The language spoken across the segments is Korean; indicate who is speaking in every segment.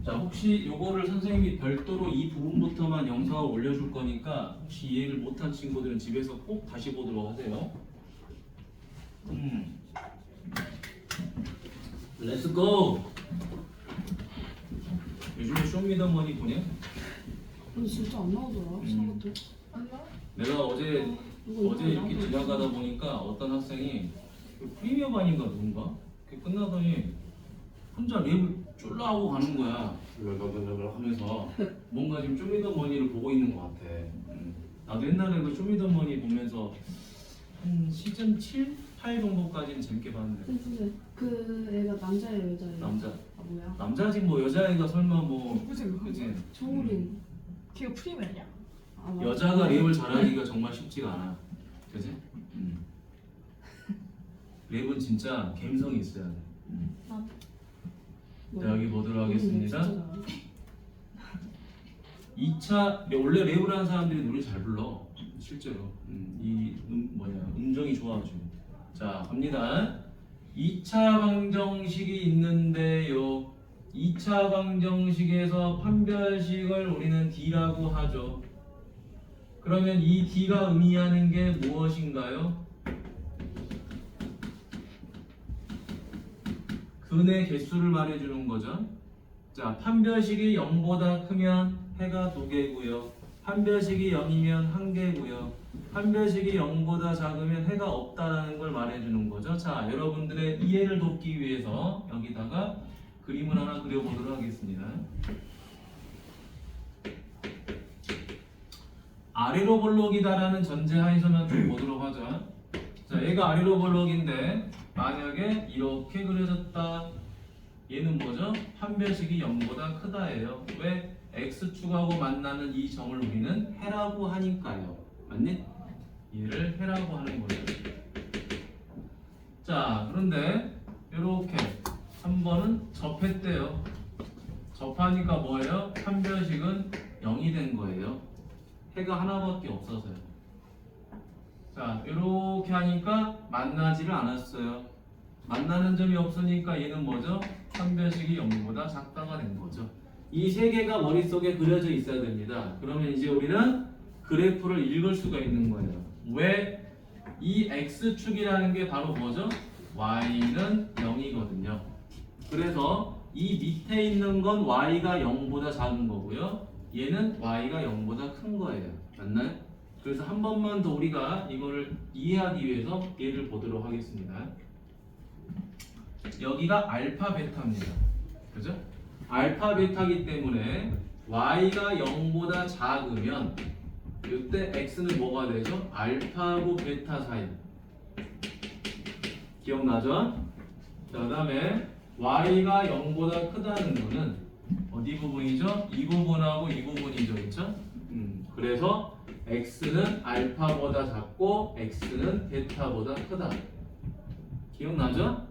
Speaker 1: 자, 혹시 요거를 선생님이 별도로 이 부분부터만 영상을 올려줄 거니까 혹시 이해를 못한 친구들은 집에서 꼭 다시 보도록 하세요. Let's go. 요즘에 쇼미더머니 보냐?
Speaker 2: 근데 진짜 안 나오더라. 시험 때.
Speaker 1: 내가 어제 이렇게 지나가다 보니까 어떤 학생이 프리미어 반인가 누군가 이렇게 끝나더니 혼자 랩을 쫄라하고 가는 거야. 하면서 뭔가 지금 쇼미더머니를 보고 있는 것 같아. 나도 옛날에 그 쇼미더머니 보면서 한 시즌 7, 8 정도까지는 재밌게 봤는데.
Speaker 2: 근데 그 애가 남자예요, 여자예요?
Speaker 1: 남자.
Speaker 2: 아 뭐야?
Speaker 1: 남자지 뭐 여자애가 설마 뭐.
Speaker 3: 누구지 그거?
Speaker 1: 그치?
Speaker 2: 정우린.
Speaker 3: 걔가 프리맨이야.
Speaker 2: 아, 맞아.
Speaker 1: 여자가 랩을 잘하기가 정말 쉽지가 않아. 그지? 랩은 진짜 감성이 있어야 돼. 자, 여기 보도록 하겠습니다. 2차 원래 랩을 하는 사람들이 노래 잘 불러 실제로. 음정이 좋아가지고. 자, 갑니다. 2차 방정식이 있는데요. 2차 방정식에서 판별식을 우리는 D라고 하죠. 그러면 이 D가 의미하는 게 무엇인가요? 근의 개수를 말해주는 거죠. 자, 판별식이 0보다 크면 해가 2개고요. 판별식이 0이면 1개고요. 판별식이 0보다 작으면 해가 없다라는 걸 말해주는 거죠. 자, 여러분들의 이해를 돕기 위해서 여기다가 그림을 하나 그려보도록 하겠습니다. 아래로 볼록이다라는 전제하에서만 좀 보도록 하죠. 자, 얘가 아래로 볼록인데 만약에 이렇게 그려졌다. 얘는 뭐죠? 판별식이 0보다 크다예요. 왜? x축하고 만나는 이 점을 우리는 해라고 하니까요. 맞니? 얘를 해라고 하는 거예요. 자, 그런데 이렇게 한 번은 접했대요. 접하니까 뭐예요? 판별식은 0이 된 거예요. 해가 하나밖에 없어서요. 자, 이렇게 하니까 만나지를 않았어요. 만나는 점이 없으니까 얘는 뭐죠? 판별식이 0보다 작다가 된 거죠. 이 세 개가 머릿속에 그려져 있어야 됩니다. 그러면 이제 우리는 그래프를 읽을 수가 있는 거예요. 왜? 이 x축이라는 게 바로 뭐죠? y는 0이거든요. 그래서 이 밑에 있는 건 y가 0보다 작은 거고요. 얘는 y가 0보다 큰 거예요. 맞나요? 그래서 한 번만 더 우리가 이거를 이해하기 위해서 얘를 보도록 하겠습니다. 여기가 알파 베타입니다. 그죠? 알파 베타이기 때문에 y가 0보다 작으면 이때 x는 뭐가 되죠? 알파하고 베타 사이. 기억나죠? 자, 그 다음에 y가 0보다 크다는 거는 어디 부분이죠? 이 부분하고 이 부분이죠. 그렇죠? 그래서 x는 알파보다 작고 x는 베타보다 크다. 기억나죠?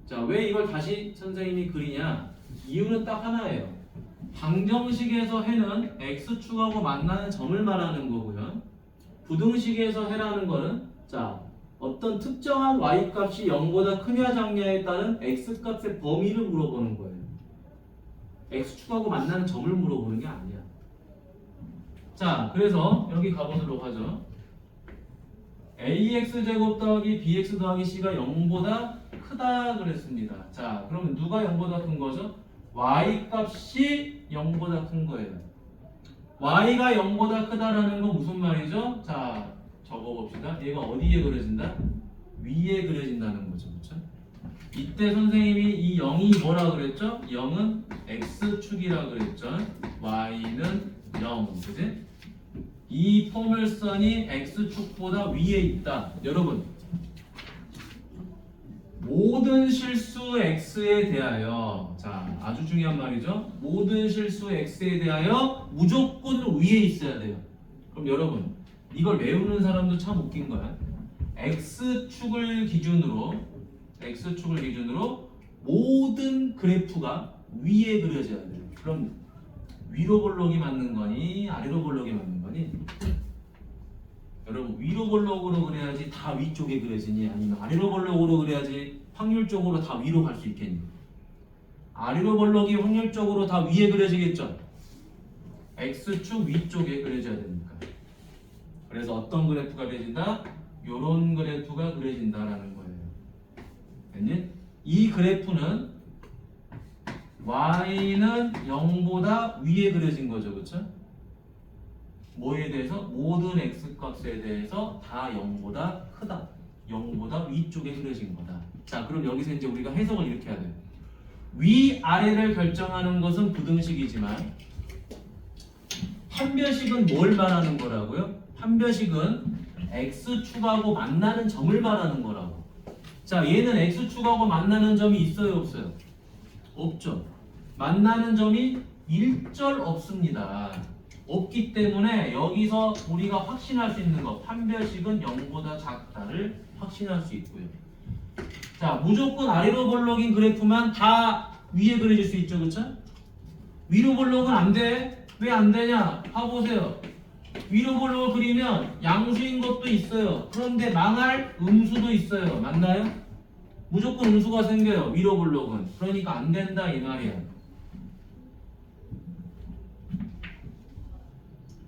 Speaker 1: 자, 왜 이걸 다시 선생님이 그리냐? 이유는 딱 하나예요. 방정식에서 해는 x축하고 만나는 점을 말하는 거고요. 부등식에서 해라는 거는 자, 어떤 특정한 y값이 0보다 크냐 작냐에 따른 x값의 범위를 물어보는 거예요. x축하고 만나는 점을 물어보는 게 아니야. 자, 그래서 여기 가보도록 하죠. ax제곱 더하기 bx 더하기 c가 0보다 크다 그랬습니다. 자, 그러면 누가 0보다 큰 거죠? y값이 0보다 큰 거예요. y가 0보다 크다라는 건 무슨 말이죠? 자, 적어봅시다. 얘가 어디에 그려진다? 위에 그려진다는 거죠. 그렇죠? 이때 선생님이 이 0이 뭐라 그랬죠? 0은 x축이라 그랬죠. y는 0. 그지? 이 포물선이 x축보다 위에 있다. 여러분, 모든 실수 x에 대하여, 자, 아주 중요한 말이죠. 모든 실수 x에 대하여 무조건 위에 있어야 돼요. 그럼 여러분, 이걸 외우는 사람도 참 웃긴 거야. x축을 기준으로 모든 그래프가 위에 그려져야 돼요. 그럼 위로 볼록이 맞는 거니 아래로 볼록이 맞는 거니? 여러분, 위로 볼록으로 그려야지 다 위쪽에 그려지니 아니면 아래로 볼록으로 그려야지 확률적으로 다 위로 갈 수 있겠니? 아래로 볼록이 확률적으로 다 위에 그려지겠죠. X축 위쪽에 그려져야 됩니까? 그래서 어떤 그래프가 그려진다? 요런 그래프가 그려진다라는 거예요. 됐니? 이 그래프는 Y는 0보다 위에 그려진 거죠. 그쵸? 뭐에 대해서? 모든 X값에 대해서 다 0보다 크다. 0보다 위쪽에 그려진 거다. 자, 그럼 여기서 이제 우리가 해석을 이렇게 해야 돼요. 위아래를 결정하는 것은 부등식이지만 판별식은 뭘 말하는 거라고요? 판별식은 X축하고 만나는 점을 말하는 거라고. 자, 얘는 X축하고 만나는 점이 있어요, 없어요? 없죠. 만나는 점이 일절 없습니다. 없기 때문에 여기서 우리가 확신할 수 있는 거, 판별식은 0보다 작다를 확신할 수 있고요. 자, 무조건 아래로 볼록인 그래프만 다 위에 그려질 수 있죠, 그쵸? 위로 볼록은 안 돼. 왜 안 되냐? 봐보세요. 위로 볼록을 그리면 양수인 것도 있어요. 그런데 망할 음수도 있어요. 맞나요? 무조건 음수가 생겨요. 위로 볼록은. 그러니까 안 된다 이 말이야.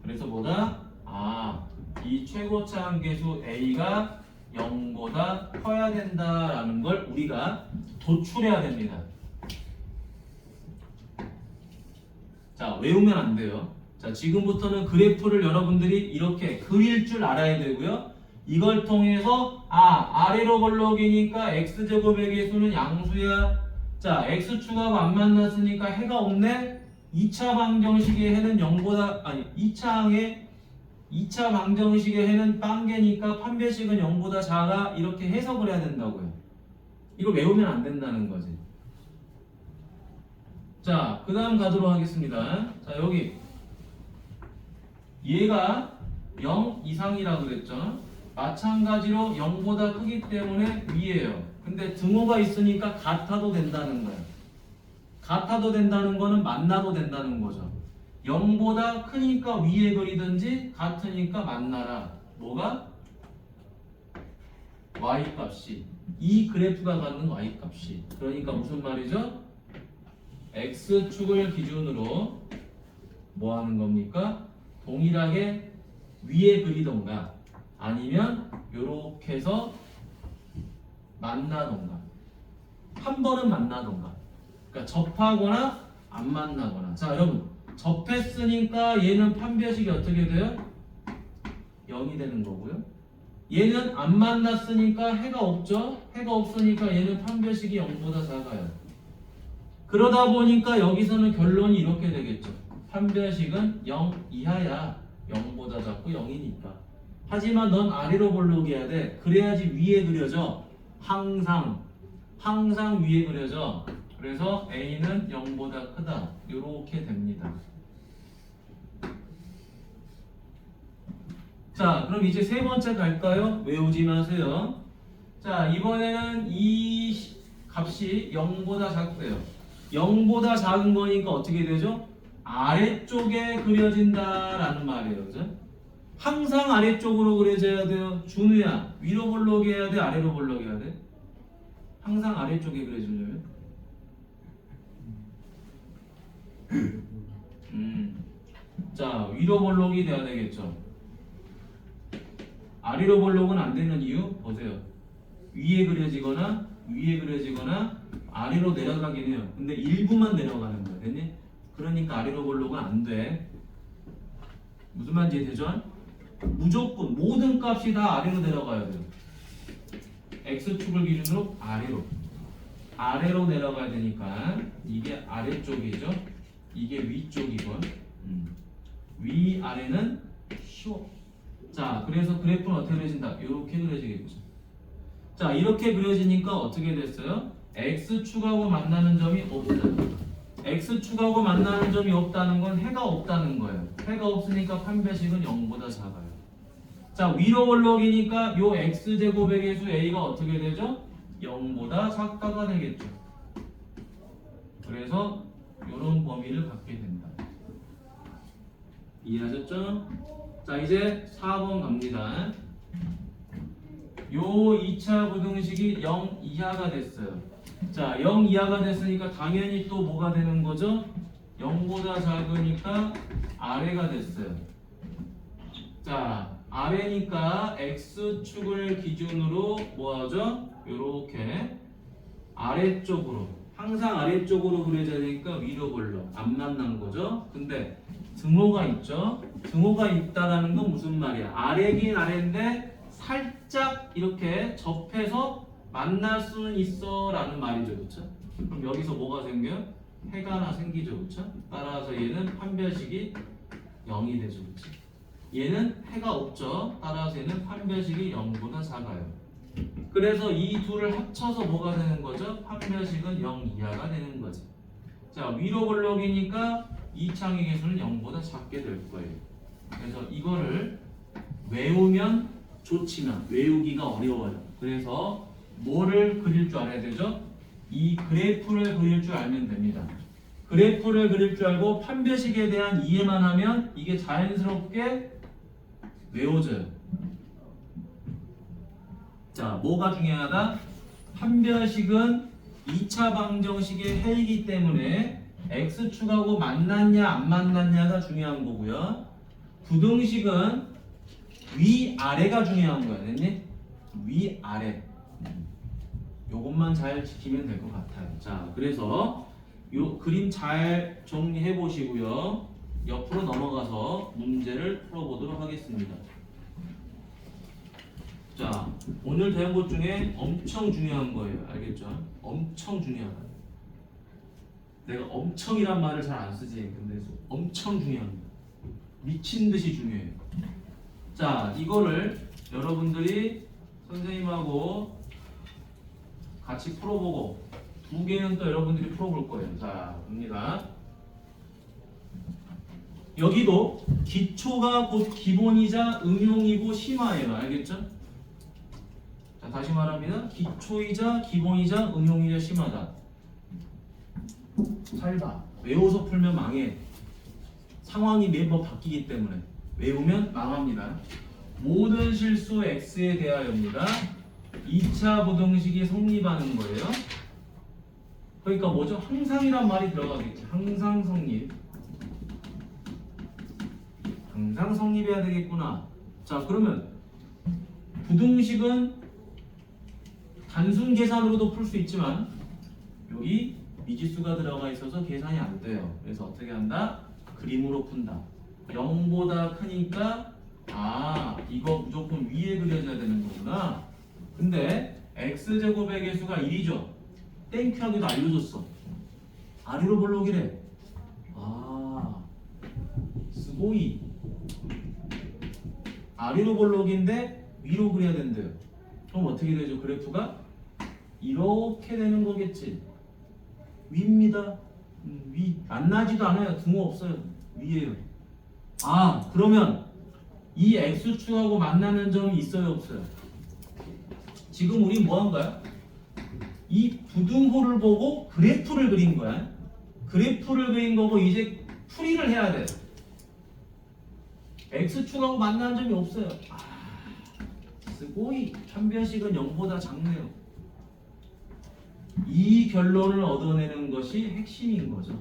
Speaker 1: 그래서 뭐다? 이 최고차 한계수 A가 0보다 커야 된다라는 걸 우리가 도출해야 됩니다. 자, 외우면 안 돼요. 자, 지금부터는 그래프를 여러분들이 이렇게 그릴 줄 알아야 되고요. 이걸 통해서 아래로 볼록이니까 x제곱의 개수는 양수야. 자, x축하고 안 만났으니까 해가 없네. 2차 방정식의 해는 0보다 2차 방정식의 해는 빵개니까 판별식은 0보다 작아. 이렇게 해석을 해야 된다고요. 이걸 외우면 안 된다는 거지. 자, 그 다음 가도록 하겠습니다. 자, 여기 얘가 0 이상이라고 그랬죠. 마찬가지로 0보다 크기 때문에 위에요. 근데 등호가 있으니까 같아도 된다는 거야. 같아도 된다는 거는 만나도 된다는 거죠. 0보다 크니까 위에 그리든지 같으니까 만나라. 뭐가? Y값이. 이 그래프가 갖는 Y값이. 그러니까 무슨 말이죠? X축을 기준으로 뭐 하는 겁니까? 동일하게 위에 그리던가 아니면 요렇게 해서 만나던가 한 번은 만나던가 그러니까 접하거나 안 만나거나. 자, 여러분 접했으니까 얘는 판별식이 어떻게 돼요? 0이 되는 거고요. 얘는 안 만났으니까 해가 없죠. 해가 없으니까 얘는 판별식이 0보다 작아요. 그러다 보니까 여기서는 결론이 이렇게 되겠죠. 판별식은 0 이하야. 0보다 작고 0이니까. 하지만 넌 아래로 볼록해야 돼. 그래야지 위에 그려져. 항상 위에 그려져. 그래서 A는 0보다 크다. 이렇게 됩니다. 자, 그럼 이제 세 번째 갈까요? 외우지 마세요. 자, 이번에는 이 값이 0보다 작대요. 0보다 작은 거니까 어떻게 되죠? 아래쪽에 그려진다라는 말이에요. 그죠? 항상 아래쪽으로 그려져야 돼요. 준우야, 위로 볼록해야 돼? 아래로 볼록해야 돼? 항상 아래쪽에 그려지려면? 자, 위로 볼록이 돼야 되겠죠. 아래로 볼록은 안 되는 이유 보세요. 위에 그려지거나 아래로 내려가긴 해요. 근데 일부만 내려가는 거야. 됐니? 그러니까 아래로 볼록은 안 돼. 무슨 말인지 이해되죠? 무조건 모든 값이 다 아래로 내려가야 돼요. X축을 기준으로 아래로 내려가야 되니까 이게 아래쪽이죠. 이게 위쪽이건 위아래는 쉬워. 자, 그래서 그래프는 어떻게 그려진다? 이렇게 그려지겠죠. 자, 이렇게 그려지니까 어떻게 됐어요? X축하고 만나는 점이 없다. X축하고 만나는 점이 없다는 건 해가 없다는 거예요. 해가 없으니까 판별식은 0보다 작아요. 자, 위로 볼록이니까 요 X제곱의 개수 A가 어떻게 되죠? 0보다 작다가 되겠죠. 그래서 요런 범위를 갖게 된다. 이해하셨죠? 자, 이제 4번 갑니다. 요 2차 부등식이 0 이하가 됐어요. 자, 0 이하가 됐으니까 당연히 또 뭐가 되는 거죠? 0보다 작으니까 아래가 됐어요. 자, 아래니까 x축을 기준으로 뭐 하죠? 요렇게 아래쪽으로, 항상 아래쪽으로 그려져야 되니까 위로 걸러 안 만난 거죠. 근데 등호가 있죠. 등호가 있다라는 건 무슨 말이야? 아래긴 아래인데 살짝 이렇게 접해서 만날 수는 있어 라는 말이죠. 그쵸? 그럼 여기서 뭐가 생겨요? 해가 하나 생기죠. 그쵸? 따라서 얘는 판별식이 0이 되죠. 그쵸? 얘는 해가 없죠. 따라서 얘는 판별식이 0보다 작아요. 그래서 이 둘을 합쳐서 뭐가 되는 거죠? 판별식은 0 이하가 되는 거지. 자, 위로 볼록이니까 이창의 개수는 0보다 작게 될 거예요. 그래서 이거를 외우면 좋지만 외우기가 어려워요. 그래서 뭐를 그릴 줄 알아야 되죠? 이 그래프를 그릴 줄 알면 됩니다. 그래프를 그릴 줄 알고 판별식에 대한 이해만 하면 이게 자연스럽게 외워져요. 자, 뭐가 중요하다? 판별식은 2차 방정식의 해이기 때문에 x축하고 만났냐 안 만났냐가 중요한 거고요. 부등식은 위아래가 중요한 거야. 됐니? 위아래. 요것만 잘 지키면 될 것 같아요. 자, 그래서 요 그림 잘 정리해 보시고요. 옆으로 넘어가서 문제를 풀어보도록 하겠습니다. 자, 오늘 배운 것 중에 엄청 중요한 거예요. 알겠죠? 엄청 중요하다. 내가 엄청이란 말을 잘 안 쓰지. 근데 엄청 중요한 거예요. 미친 듯이 중요해요. 자, 이거를 여러분들이 선생님하고 같이 풀어보고 두 개는 또 여러분들이 풀어볼 거예요. 자, 봅니다. 여기도 기초가 곧 기본이자 응용이고 심화예요. 알겠죠? 자, 다시 말합니다. 기초이자 기본이자 응용이자 심화다. 잘 봐. 외워서 풀면 망해. 상황이 매번 바뀌기 때문에 외우면 망합니다. 모든 실수 x에 대하여입니다. 2차 부등식이 성립하는 거예요. 그러니까 뭐죠? 항상이란 말이 들어가겠지. 항상 성립. 항상 성립해야 되겠구나. 자, 그러면 부등식은 단순 계산으로도 풀 수 있지만 여기 미지수가 들어가 있어서 계산이 안 돼요. 그래서 어떻게 한다? 그림으로 푼다. 0보다 크니까 이거 무조건 위에 그려져야 되는 거구나. 근데 x제곱의 개수가 1이죠. 땡큐하기도 알려줬어. 아래로 볼록이래. 스고이. 아래로 볼록인데 위로 그려야 된대요. 그럼 어떻게 되죠? 그래프가 이렇게 되는 거겠지. 위입니다. 위. 만나지도 않아요. 등호 없어요. 위에요. 그러면 이 x축하고 만나는 점이 있어요? 없어요? 지금 우리 뭐 한 거야? 이 부등호를 보고 그래프를 그린 거야. 그래프를 그린 거고 이제 풀이를 해야 돼. x축하고 만나는 점이 없어요. 스고이. 판별식은 0보다 작네요. 이 결론을 얻어내는 것이 핵심인 거죠.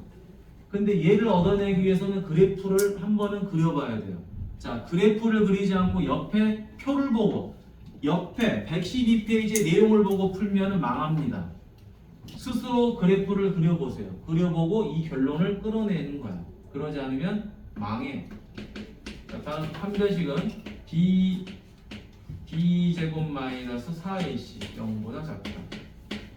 Speaker 1: 근데 얘를 얻어내기 위해서는 그래프를 한 번은 그려봐야 돼요. 자, 그래프를 그리지 않고 옆에 표를 보고 옆에 112페이지의 내용을 보고 풀면 망합니다. 스스로 그래프를 그려보세요. 그려보고 이 결론을 끌어내는 거야. 그러지 않으면 망해. 자, 다음 판별식은 b제곱 마이너스 4ac 0보다 작다.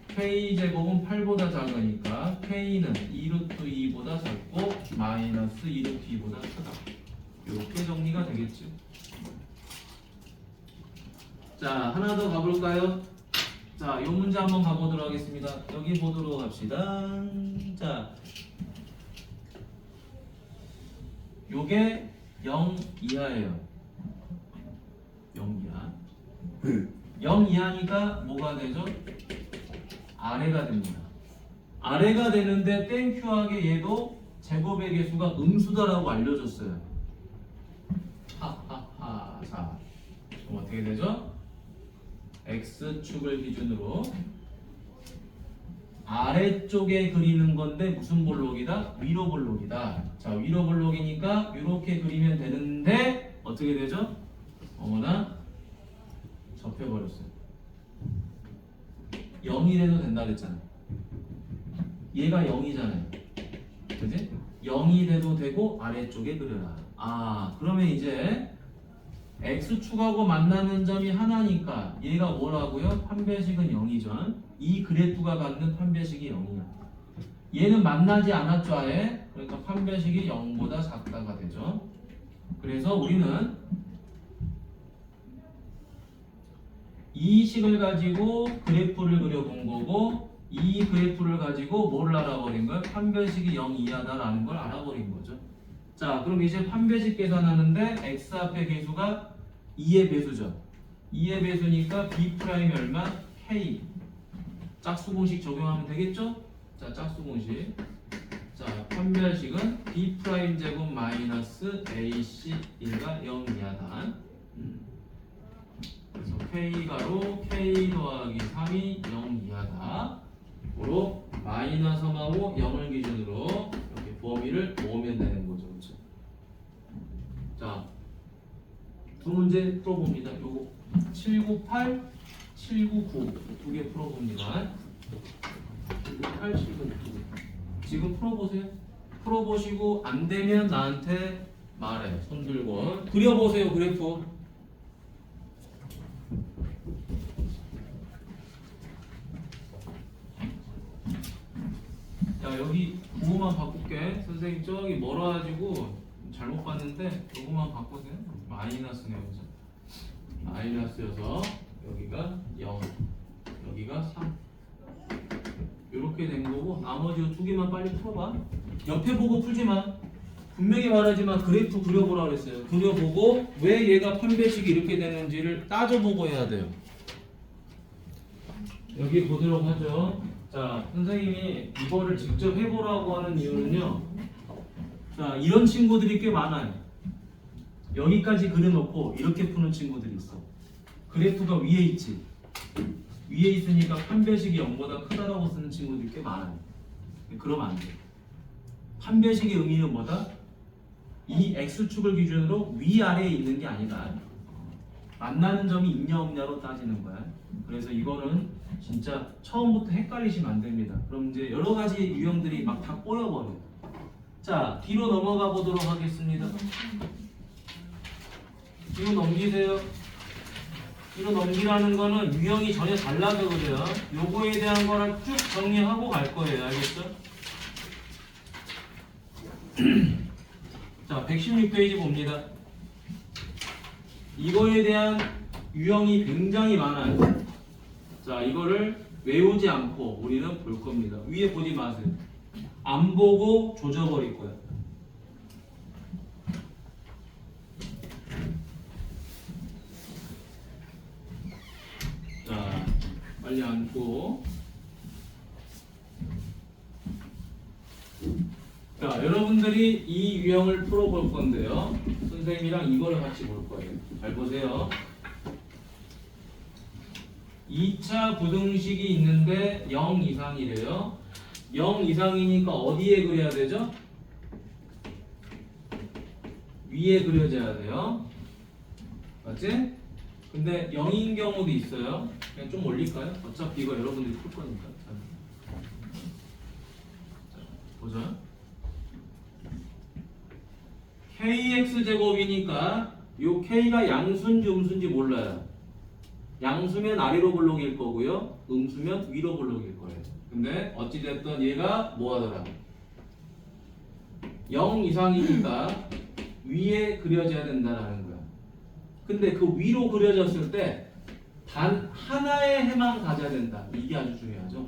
Speaker 1: k제곱은 8보다 작으니까 k는 2루트 2보다 작고 마이너스 2루트 2보다 크다. 이렇게 정리가 되겠죠. 자, 하나 더 가볼까요? 자, 이 문제 한번 가보도록 하겠습니다. 여기 보도록 합시다. 자, 요게 0 이하예요. 0 이하. 0 이하니까 뭐가 되죠? 아래가 됩니다. 아래가 되는데 땡큐하게 얘도 제곱의 개수가 음수다라고 알려줬어요. 하하하. 자, 그럼 어떻게 되죠? x축을 기준으로 아래쪽에 그리는 건데 무슨 볼록이다? 위로 볼록이다. 자, 위로 볼록이니까 이렇게 그리면 되는데 어떻게 되죠? 어머나 접혀버렸어요. 0이 돼도 된다 그랬잖아. 얘가 0이잖아요. 그지? 0이 돼도 되고 아래쪽에 그려라. 아, 그러면 이제 x축하고 만나는 점이 하나니까 얘가 뭐라고요? 판별식은 0이죠. 이 그래프가 갖는 판별식이 0이야. 얘는 만나지 않았죠, 아예. 그러니까 판별식이 0보다 작다가 되죠. 그래서 우리는 이 식을 가지고 그래프를 그려본 거고 이 그래프를 가지고 뭘 알아버린 거예요? 판별식이 0 이하다라는 걸 알아버린 거죠. 자, 그럼 이제 판별식 계산하는데 x 앞에 계수가 2의 배수죠. 2의 배수니까 b 프라임이 얼마? k. 짝수 공식 적용하면 되겠죠? 자, 짝수 공식. 자, 판별식은 b 프라임 제곱 마이너스 ac 1가 0 이하다. 그래서 k가로 k 더하기 3이 0 이하다. 고로 마이너스 3하고 0을 기준으로 이렇게 범위를 모으면 되는 거죠. 그렇죠? 자, 두 문제 풀어봅니다. 요거 798, 799 두 개 풀어봅니다. 798, 799 지금 풀어보세요. 풀어보시고 안 되면 나한테 말해. 손 들고 그려보세요. 그래프. 자, 여기 그거만 바꿀게. 선생님 저기 멀어가지고 잘못 봤는데 요거만 바꾸세요. 마이너스네요. 그죠? 마이너스여서 여기가 0, 여기가 3 이렇게 된 거고 나머지 두 개만 빨리 풀어봐. 옆에 보고 풀지 마. 분명히 말하지만 그래프 그려보라 그랬어요. 그려보고 왜 얘가 판별식이 이렇게 되는지를 따져보고 해야 돼요. 여기 보도록 하죠. 자, 선생님이 이거를 직접 해보라고 하는 이유는요. 자, 이런 친구들이 꽤 많아요. 여기까지 그려놓고 이렇게 푸는 친구들이 있어. 그래프가 위에 있지. 위에 있으니까 판별식이 0보다 크다라고 쓰는 친구들이 꽤 많아요. 그러면 안 돼. 판별식의 의미는 뭐다? 이 x축을 기준으로 위아래에 있는 게 아니다. 만나는 점이 있냐 없냐로 따지는 거야. 그래서 이거는 진짜 처음부터 헷갈리시면 안 됩니다. 그럼 이제 여러 가지 유형들이 막 다 꼬여버려요. 자, 뒤로 넘어가 보도록 하겠습니다. 뒤로 넘기세요. 뒤로 넘기라는 거는 유형이 전혀 달라서 그래요. 요거에 대한 거를 쭉 정리하고 갈 거예요. 알겠죠? 자, 116페이지 봅니다. 이거에 대한 유형이 굉장히 많아요. 자, 이거를 외우지 않고 우리는 볼 겁니다. 위에 보지 마세요. 안 보고 조져버릴 거야. 자, 빨리 앉고. 자, 여러분들이 이 유형을 풀어볼 건데요. 선생님이랑 이거를 같이 볼 거예요. 잘 보세요. 2차 부등식이 있는데 0 이상이래요. 0 이상이니까 어디에 그려야 되죠? 위에 그려져야 돼요. 맞지? 근데 0인 경우도 있어요. 그냥 좀 올릴까요? 어차피 이거 여러분들이 풀 거니까. 자, 보자. kx제곱이니까 요 k가 양수인지 음수인지 몰라요. 양수면 아래로 볼록일 거고요. 음수면 위로 볼록일 거예요. 근데 어찌됐든 얘가 뭐하더라? 0 이상이니까 위에 그려져야 된다는 거야. 근데 그 위로 그려졌을 때 단 하나의 해만 가져야 된다. 이게 아주 중요하죠.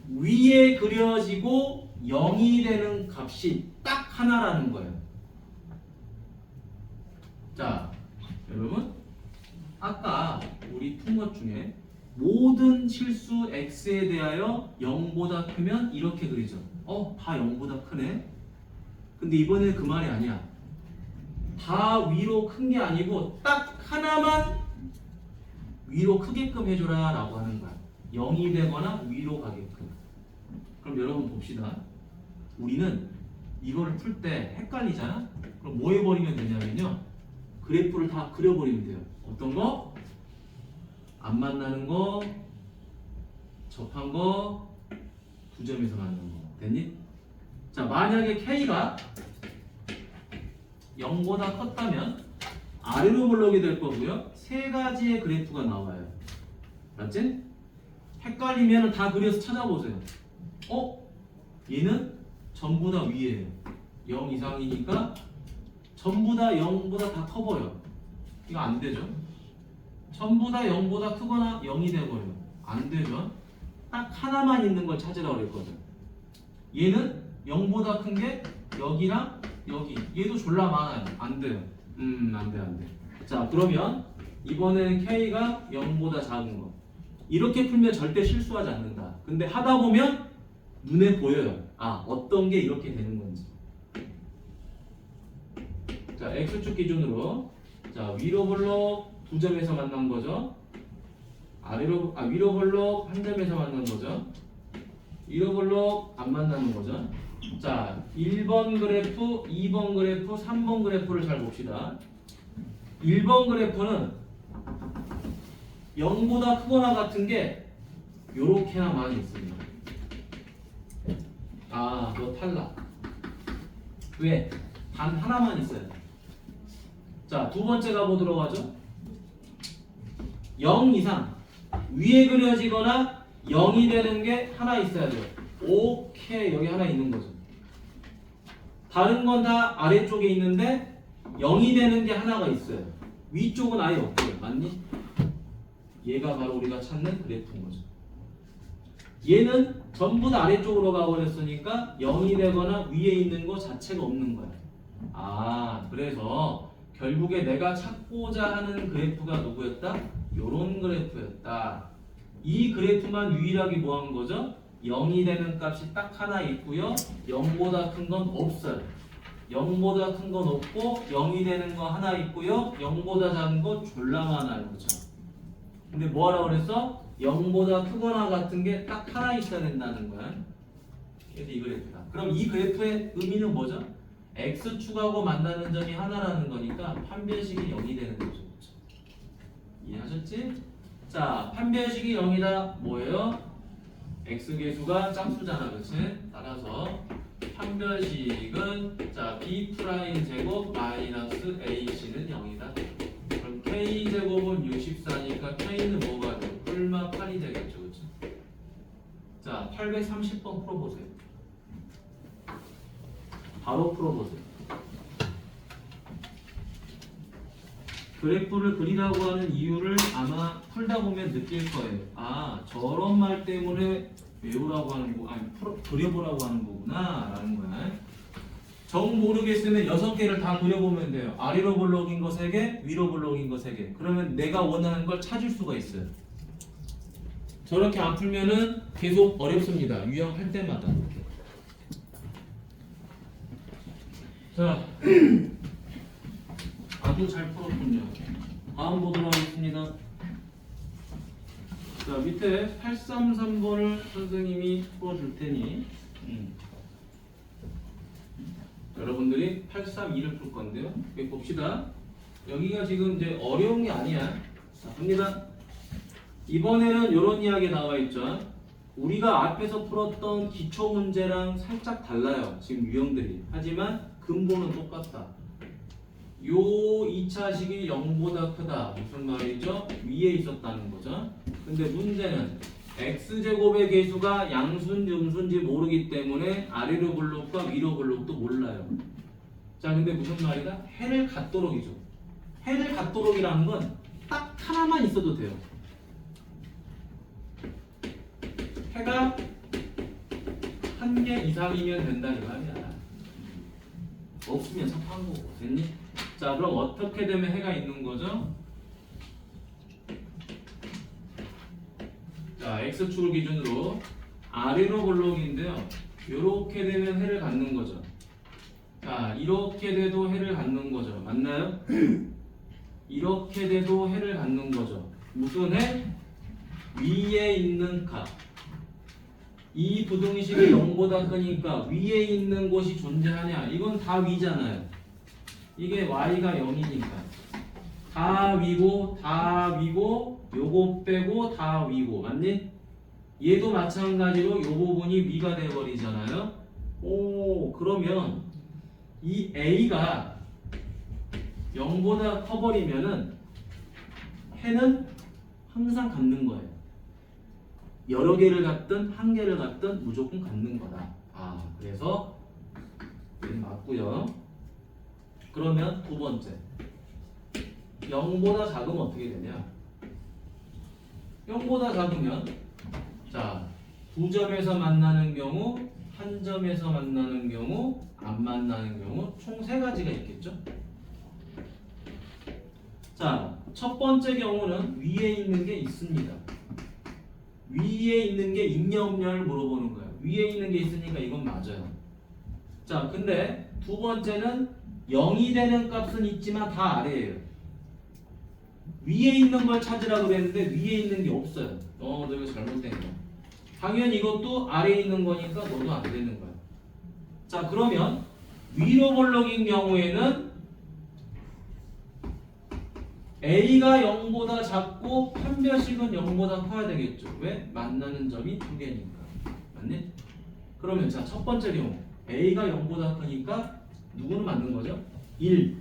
Speaker 1: 위에 그려지고 0이 되는 값이 딱 하나라는 거예요. 자, 여러분 아까 우리 푼 것 중에 모든 실수 x에 대하여 0보다 크면 이렇게 그리죠. 다 0보다 크네. 근데 이번에 그 말이 아니야. 다 위로 큰 게 아니고 딱 하나만 위로 크게끔 해줘라 라고 하는 거야. 0이 되거나 위로 가게끔. 그럼 여러분 봅시다. 우리는 이거를 풀 때 헷갈리잖아? 그럼 뭐 해버리면 되냐면요. 그래프를 다 그려버리면 돼요. 어떤 거? 안 만나는 거, 접한 거, 두 점에서 만나는 거. 됐니? 자, 만약에 K가 0보다 컸다면 아래로 블록이 될 거고요. 세 가지의 그래프가 나와요. 맞지? 헷갈리면 다 그려서 찾아보세요. 얘는 전부 다 위에요. 0 이상이니까 전부 다 0보다 다 커버려. 이거 안 되죠? 전부 다 0보다 크거나 0이 돼버려요. 안 되죠? 딱 하나만 있는 걸 찾으라고 그랬거든. 얘는 0보다 큰 게 여기랑 여기. 얘도 졸라 많아요. 안 돼요. 안 돼, 안 돼. 자, 그러면 이번에는 K가 0보다 작은 거. 이렇게 풀면 절대 실수하지 않는다. 근데 하다 보면 눈에 보여요. 어떤 게 이렇게 되는 건지. 자, X축 기준으로. 자, 위로 블록 두 점에서 만난 거죠. 위로 블록 한 점에서 만난 거죠. 위로 블록 안 만나는 거죠. 자, 1번 그래프, 2번 그래프, 3번 그래프를 잘 봅시다. 1번 그래프는 0보다 크거나 같은 게 요렇게나 많이 있습니다. 너 탈락. 왜? 단 하나만 있어요. 자, 두 번째 가보도록 하죠. 0 이상 위에 그려지거나 0이 되는 게 하나 있어야 돼요. 오케이, 여기 하나 있는 거죠. 다른 건 다 아래쪽에 있는데 0이 되는 게 하나가 있어요. 위쪽은 아예 없고요. 맞니? 얘가 바로 우리가 찾는 그래프인 거죠. 얘는 전부 다 아래쪽으로 가버렸으니까 0이 되거나 위에 있는 거 자체가 없는 거야. 그래서 결국에 내가 찾고자 하는 그래프가 누구였다? 요런 그래프였다. 이 그래프만 유일하게 뭐 한 거죠? 0이 되는 값이 딱 하나 있고요. 0보다 큰 건 없어요. 0보다 큰 건 없고 0이 되는 거 하나 있고요. 0보다 작은 거 졸라 많아요. 그렇죠? 근데 뭐 하라고 그랬어? 0보다 크거나 같은 게 딱 하나 있어야 된다는 거야. 그래서 이 그래프다. 그럼 이 그래프의 의미는 뭐죠? X축하고 만나는 점이 하나라는 거니까 판별식이 0이 되는 거죠. 그렇죠? 이해하셨지? 자, 판별식이 0이다. 뭐예요? X계수가 짝수잖아. 그치? 따라서 판별식은 자 B 프라임 제곱 마이너스 AC는 0이다. 그럼 K 제곱은 64니까 K는 뭐가 돼? 뿔마 8이 되겠죠. 그치? 자, 830번 풀어보세요. 바로 풀어보세요. 그래프를 그리라고 하는 이유를 아마 풀다 보면 느낄 거예요. 저런 말 때문에 외우라고 하는 거, 그려보라고 하는 거구나 라는 거야. 정 모르겠으면 6개를 다 그려보면 돼요. 아래로 블록인 거 3개, 위로 블록인 거 3개. 그러면 내가 원하는 걸 찾을 수가 있어요. 저렇게 안 풀면은 계속 어렵습니다. 유형할 때마다. 자, 아주 잘 풀었군요. 다음 보도록 하겠습니다. 자, 밑에 833번을 선생님이 풀어줄 테니 여러분들이 832를 풀 건데요. 여기 봅시다. 여기가 지금 이제 어려운 게 아니야. 자, 봅니다. 이번에는 이런 이야기 나와 있죠. 우리가 앞에서 풀었던 기초 문제랑 살짝 달라요. 지금 유형들이. 하지만 근본은 똑같다. 요 2차식이 0보다 크다. 무슨 말이죠? 위에 있었다는 거죠. 근데 문제는 x제곱의 계수가 양수인지 음수인지 모르기 때문에 아래로 블록과 위로 블록도 몰라요. 자, 근데 무슨 말이다? 해를 갖도록이죠. 해를 갖도록이라는 건 딱 하나만 있어도 돼요. 해가 1개 이상이면 된다 이 말이야. 없으면 섭한 거고. 됐니? 자, 그럼 어떻게 되면 해가 있는 거죠? 자, x축을 기준으로 아래로 블록인데요. 이렇게 되면 해를 갖는 거죠. 자, 이렇게 돼도 해를 갖는 거죠. 맞나요? 이렇게 돼도 해를 갖는 거죠. 무슨 해? 위에 있는 값. 이 부등식이 0보다 크니까 위에 있는 곳이 존재하냐? 이건 다 위잖아요. 이게 y가 0이니까 다 위고 다 위고 요거 빼고 다 위고 맞니? 얘도 마찬가지로 요 부분이 위가 돼버리잖아요. 오 그러면 이 a가 0보다 커버리면은 해는 항상 갖는 거예요. 여러 개를 갖든 한 개를 갖든 무조건 갖는 거다. 아 그래서 얘는 맞고요. 그러면 두 번째 0보다 작으면 어떻게 되냐? 0보다 작으면 자, 두 점에서 만나는 경우, 한 점에서 만나는 경우, 안 만나는 경우 총 세 가지가 있겠죠? 자, 첫 번째 경우는 위에 있는 게 있습니다. 위에 있는 게 있냐 없냐를 물어보는 거예요. 위에 있는 게 있으니까 이건 맞아요. 자, 근데 두 번째는 0이 되는 값은 있지만 다 아래예요. 위에 있는 걸 찾으라고 그랬는데 위에 있는 게 없어요. 너 이거 잘못된 거야. 당연히 이것도 아래에 있는 거니까 너도 안 되는 거야. 자, 그러면 위로 볼록인 경우에는 A가 0보다 작고 판별식은 0보다 커야 되겠죠. 왜? 만나는 점이 두 개니까. 맞니? 그러면 자, 첫 번째 경우 A가 0보다 크니까 누구는 맞는 거죠? 1,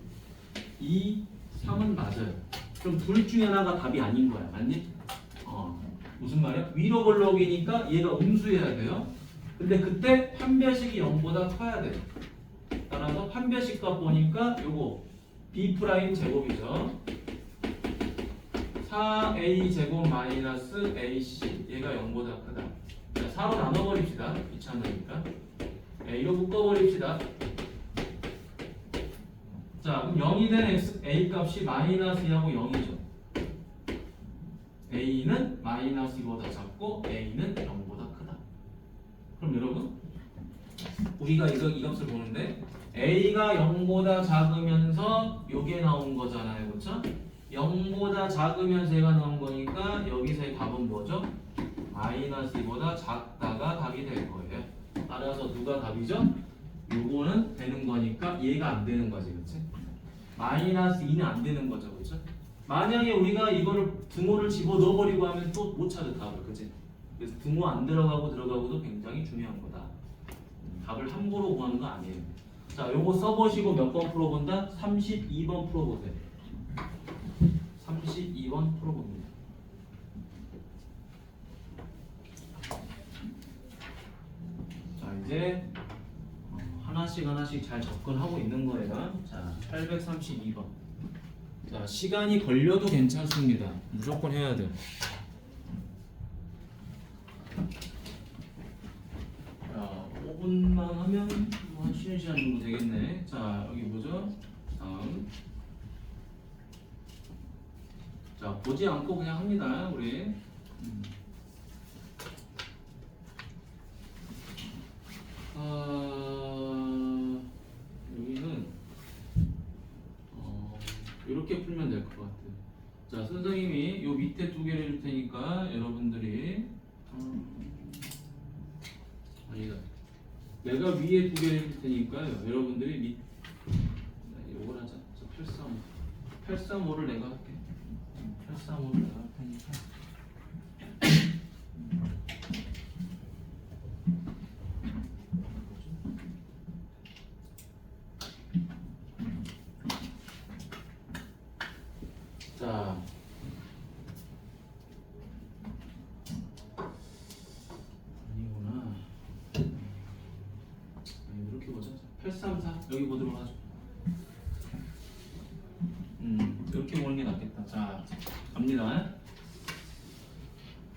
Speaker 1: 2, 3은 맞아요. 그럼 둘 중에 하나가 답이 아닌 거야. 맞니? 무슨 말이야? 위로 볼록이니까 얘가 음수해야 돼요. 근데 그때 판별식이 0보다 커야 돼요. 따라서 판별식 값 보니까 요거 B 프라임 제곱이죠. 4A 제곱 마이너스 AC 얘가 0보다 크다. 자, 4로 나눠버립시다. 귀찮으니까. A로 묶어버립시다. 자, 그럼 0이 된 A 값이 마이너스 2하고 0이죠. A는 마이너스 2보다 작고 A는 0보다 크다. 그럼 여러분 우리가 이 값을 보는데 A가 0보다 작으면서 요게 나온 거잖아요. 그렇죠? 0보다 작으면서 얘가 나온 거니까 여기서의 답은 뭐죠? 마이너스 2보다 작다가 답이 될 거예요. 따라서 누가 답이죠? 요거는 되는 거니까 얘가 안 되는 거지. 그렇지? 마이너스 2는 안 되는 거죠. 그렇죠? 만약에 우리가 이거를 등호를 집어 넣어버리고 하면 또 못 찾을 답을. 그치? 그래서 등호 안 들어가고 들어가고도 굉장히 중요한 거다. 답을 함부로 구하는 거 아니에요. 자, 요거 써보시고 몇 번 풀어본다? 32번 풀어보세요. 32번 풀어봅니다. 자, 이제 하나씩 잘 접근하고 있는 거예요. 자, 832번. 자, 시간이 걸려도 괜찮습니다. 무조건 해야 돼요. 자, 5분만 하면 뭐 한 쉬는 시간 정도 되겠네. 자, 여기 뭐죠? 다음. 자, 보지 않고 그냥 합니다. 우리. 여기는 이렇게 풀면 될 것 같아요. 자, 선생님이 요 밑에 두 개를 줄 테니까 여러분들이 아니다. 내가 위에 두 개를 줄 테니까요. 여러분들이 요걸 하자. 835를 내가 할게. 835를 내가 할 테니까. 자, 아니구나. 이렇게 보자. 834 여기 보도록 하죠. 이렇게 보는 게 낫겠다. 자, 갑니다.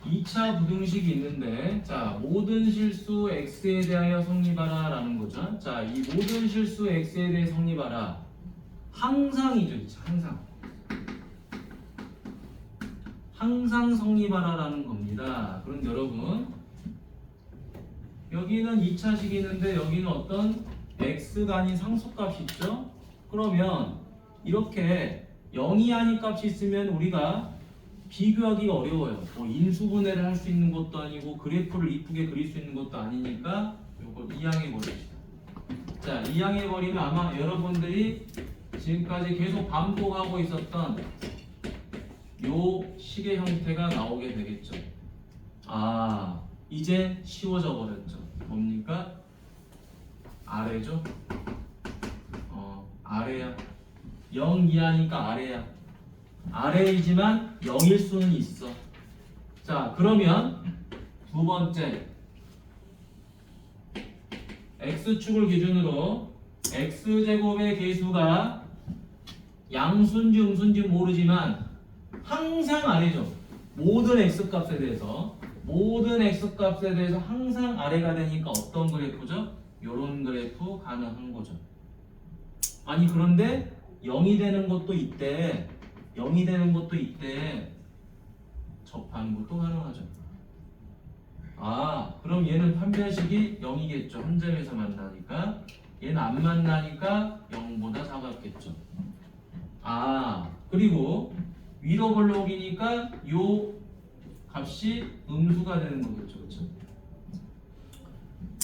Speaker 1: 2차 부등식이 있는데, 자, 모든 실수 x에 대하여 성립하라 라는 거죠. 자, 이 모든 실수 x에 대해 성립하라. 항상이죠. 항상 성립하라 라는 겁니다. 그럼 여러분, 여기는 2차식이 있는데 여기는 어떤 x가 아닌 상수값이 있죠. 그러면 이렇게 0이 아닌 값이 있으면 우리가 비교하기가 어려워요. 뭐 인수분해를 할 수 있는 것도 아니고 그래프를 이쁘게 그릴 수 있는 것도 아니니까 요걸 이항해 버립시다. 자, 이항해 버리면 아마 여러분들이 지금까지 계속 반복하고 있었던 요 식의 형태가 나오게 되겠죠. 아, 이제 쉬워져 버렸죠. 뭡니까? 아래죠? 아래야. 0 이하니까 아래야. 아래이지만 0일 수는 있어. 자, 그러면 두 번째 x축을 기준으로 x제곱의 계수가 양수인지 음수인지 모르지만 항상 아래죠. 모든 x값에 대해서 항상 아래가 되니까 어떤 그래프죠? 요런 그래프 가능한 거죠. 아니 그런데 0이 되는 것도 있대. 접하는 것도 가능하죠. 아, 그럼 얘는 판별식이 0이겠죠. 한 점에서 만나니까. 얘는 안 만나니까 0보다 작았겠죠. 아, 그리고 위로 볼록이니까 요 값이 음수가 되는 거겠죠. 그렇죠?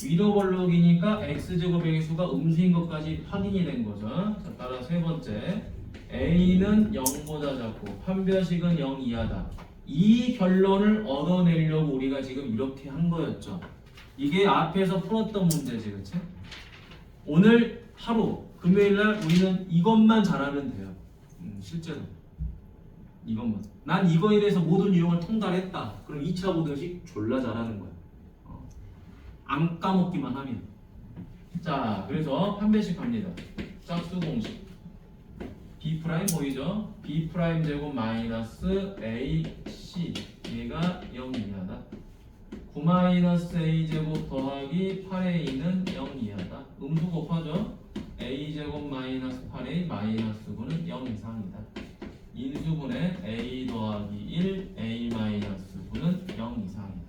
Speaker 1: 위로 볼록이니까 x제곱의 개수가 음수인 것까지 확인이 된 거죠. 자, 따라 세 번째 a는 0보다 작고 판별식은 0 이하다. 이 결론을 얻어내려고 우리가 지금 이렇게 한 거였죠. 이게 앞에서 풀었던 문제지, 그치? 오늘 하루 금요일날 우리는 이것만 잘하면 돼요. 실제로 이것만. 난 이거에 대해서 모든 유형을 통달했다. 그럼 2차 보듯이 졸라 잘하는 거야. 안 까먹기만 하면. 자, 그래서 판별식 갑니다. 짝수 공식. b 프라임 보이죠? b 프라임 제곱 마이너스 ac 얘가 0 이하다. 9 마이너스 a 제곱 더하기 8a는 0 이하다. 음수 곱하죠? a 제곱 마이너스 8a 마이너스 9는 0 이상이다. 인수분해 a 더하기 1 a 마이너스 9는 0 이상이다.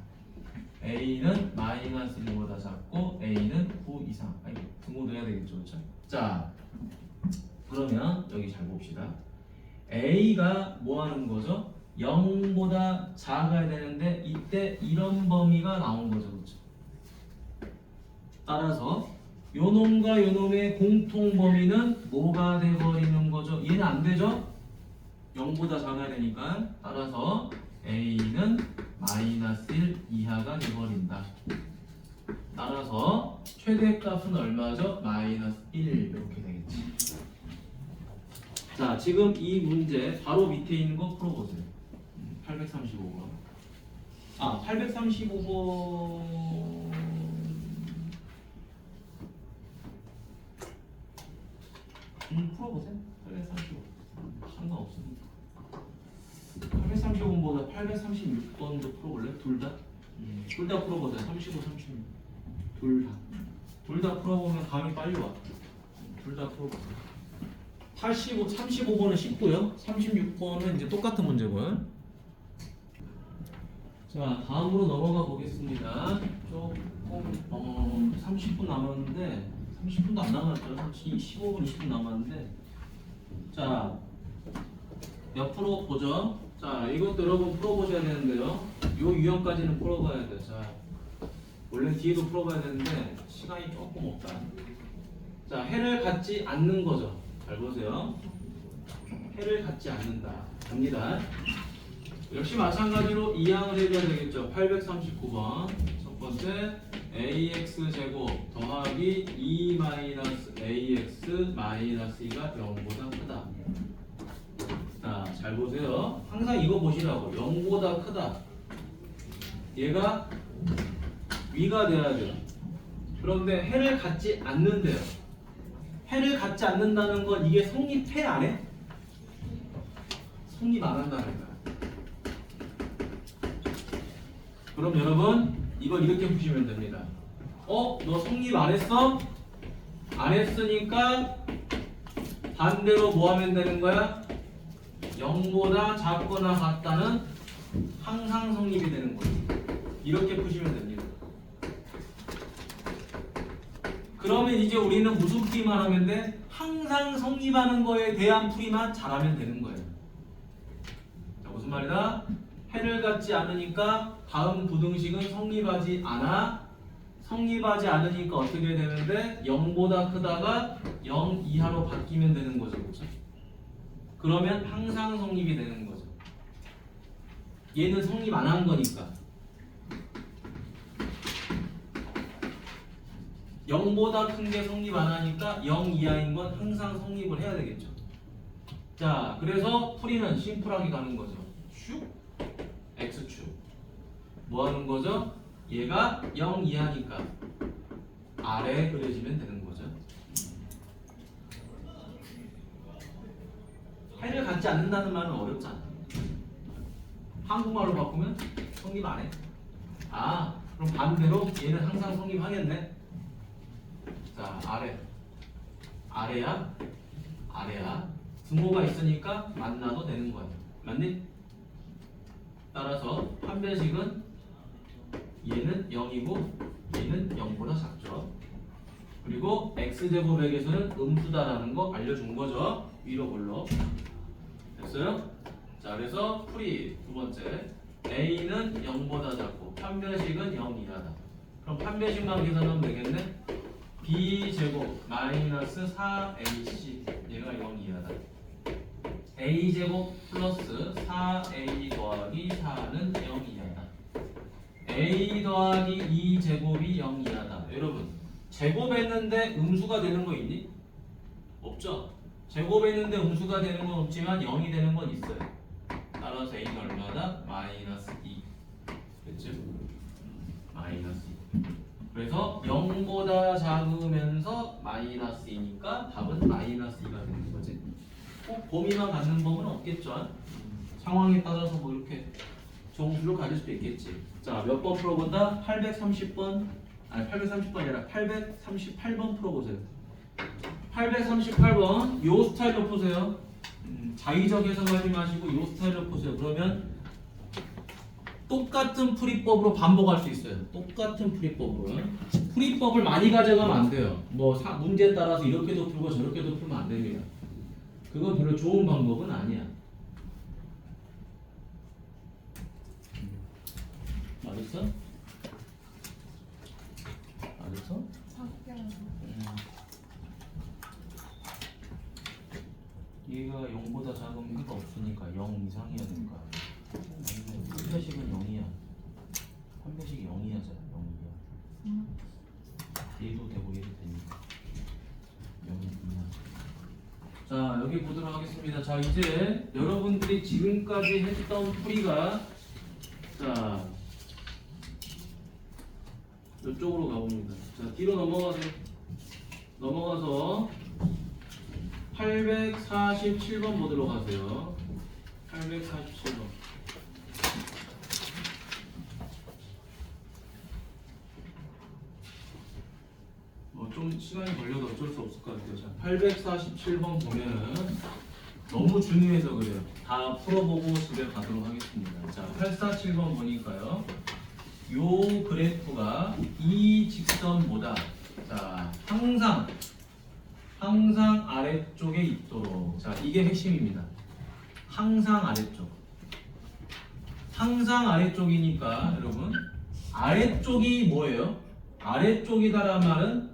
Speaker 1: a는 마이너스 1보다 작고 a는 9 이상. 아니, 등호도 해야 되겠죠, 그렇죠? 자, 그러면 여기 잘 봅시다. a가 뭐 하는 거죠? 0보다 작아야 되는데 이때 이런 범위가 나온 거죠, 그렇죠? 따라서 요 놈과 요 놈의 공통 범위는 뭐가 돼버리는 거죠? 얘는 안 되죠? 0보다 작아야 되니까. 따라서 a는 마이너스 1 이하가 돼버린다. 따라서 최대값은 얼마죠? 마이너스 1 이렇게 되겠지. 자, 지금 이 문제 바로 밑에 있는 거 풀어보세요. 835번. 아, 835번. 풀어보세요. 835. 상관없습니다. 835번보다 836번도 풀어볼래? 둘 다? 둘 다 풀어보세요. 35, 36. 둘 다. 둘 다 풀어보면 감이 빨리 와. 둘 다 풀어보세요. 35번은 쉽고요. 36번은 이제 똑같은 문제고요. 자, 다음으로 넘어가 보겠습니다. 조금 30분 남았는데 30분도 안 남았죠. 15분, 20분 남았는데 자, 옆으로 보죠. 자, 이것도 여러분 풀어보셔야 되는데요. 요 유형까지는 풀어봐야 돼요. 자, 원래 뒤에도 풀어봐야 되는데 시간이 조금 없다. 자, 해를 갖지 않는 거죠. 잘 보세요. 해를 갖지 않는다. 갑니다. 역시 마찬가지로 이항을 해줘야 되겠죠. 839번 첫 번째 ax 제곱 더하기 2 마이너스 ax 마이너스 2가 0보다 크다. 자, 잘 보세요. 항상 이거 보시라고. 0보다 크다. 얘가 위가 돼야 돼요. 그런데 해를 갖지 않는데요. 해를 갖지 않는다는 건 이게 성립해 안 해? 성립 안 한다는 거야. 그럼 여러분 이걸 이렇게 보시면 됩니다. 너 성립 안 했어? 안 했으니까 반대로 뭐 하면 되는 거야? 0보다 작거나 같다는 항상 성립이 되는 거예요. 이렇게 푸시면 됩니다. 그러면 이제 우리는 무슨 풀이만 하면 돼? 항상 성립하는 거에 대한 풀이만 잘하면 되는 거예요. 자, 무슨 무슨 말이다? 해를 갖지 않으니까 다음 부등식은 성립하지 않아. 성립하지 않으니까 어떻게 되는데 0보다 크다가 0 이하로 바뀌면 되는 거죠. 그렇죠? 그러면 항상 성립이 되는 거죠. 얘는 성립 안 한 거니까 0보다 큰 게 성립 안 하니까 0 이하인 건 항상 성립을 해야 되겠죠. 자, 그래서 풀이는 심플하게 가는 거죠. 슉 x축 뭐 하는 거죠? 얘가 0 이하니까 아래에 그려지면 되는 거죠. 해를 갖지 않는다는 말은 어렵지 않아. 한국말로 바꾸면 성립 안 해. 아, 그럼 반대로 얘는 항상 성립하겠네. 자, 아래야 등호가 있으니까 만나도 되는 거야. 맞니? 따라서 판별식은 얘는 0이고 얘는 0보다 작죠. 그리고 x제곱에게서는 음수다라는 거 알려준 거죠. 위로 걸러. 됐어요? 자, 그래서 풀이 두 번째 a는 0보다 작고 판별식은 0 이하다. 그럼 판별식만 계산하면 되겠네. b제곱 마이너스 4ac 얘가 0 이하다. a제곱 플러스 4a 더하기 4는 0 이하다. a 더하기 2제곱이 0 이하다. 여러분 제곱했는데 음수가 되는 거 있니? 없죠? 제곱했는데 음수가 되는 건 없지만 0이 되는 건 있어요. 따라서 a는 얼마다? 마이너스 2. 됐죠? 마이너스 2. 그래서 0보다 작으면서 마이너스 2니까 답은 마이너스 2가 되는 거지. 꼭 범위만 갖는 법은 없겠죠. 상황에 따라서 뭐 이렇게 정수를 가질 수도 있겠지. 자, 몇 번 풀어본다? 830번. 아니 830번이 아니라 838번 풀어보세요. 838번 요 스타일로 푸세요. 자의적 해석하지 마시고 요 스타일로 푸세요. 그러면 똑같은 풀이법으로 반복할 수 있어요. 똑같은 풀이법으로. 풀이법을 많이 가져가면 안 돼요. 뭐 문제에 따라서 이렇게도 풀고 저렇게도 풀면 안 됩니다. 그건 별로 좋은 방법은 아니야. 알았어? 알았어? 얘가 0보다 작으면 해가 없으니까 0 이상이어야 되니까 판별식은 0이야. 판별식이 0이야잖아. 0이야. 얘도 되고 얘도 되니까 0이야. 자, 여기 보도록 하겠습니다. 자, 이제 여러분들이 지금까지 했던 풀이가 자 이쪽으로 가봅니다. 자, 뒤로 넘어가서 847번 보도록 하세요. 847번. 좀 시간이 걸려도 어쩔 수 없을 것 같아요. 자, 847번 보면은 너무 중요해서 그래요. 다 풀어보고 집에 가도록 하겠습니다. 자, 847번 보니까요. 요 그래프가 이 직선보다 자 항상 아래쪽에 있도록. 자, 이게 핵심입니다. 항상 아래쪽. 항상 아래쪽이니까 여러분 아래쪽이 뭐예요? 아래쪽이다라는 말은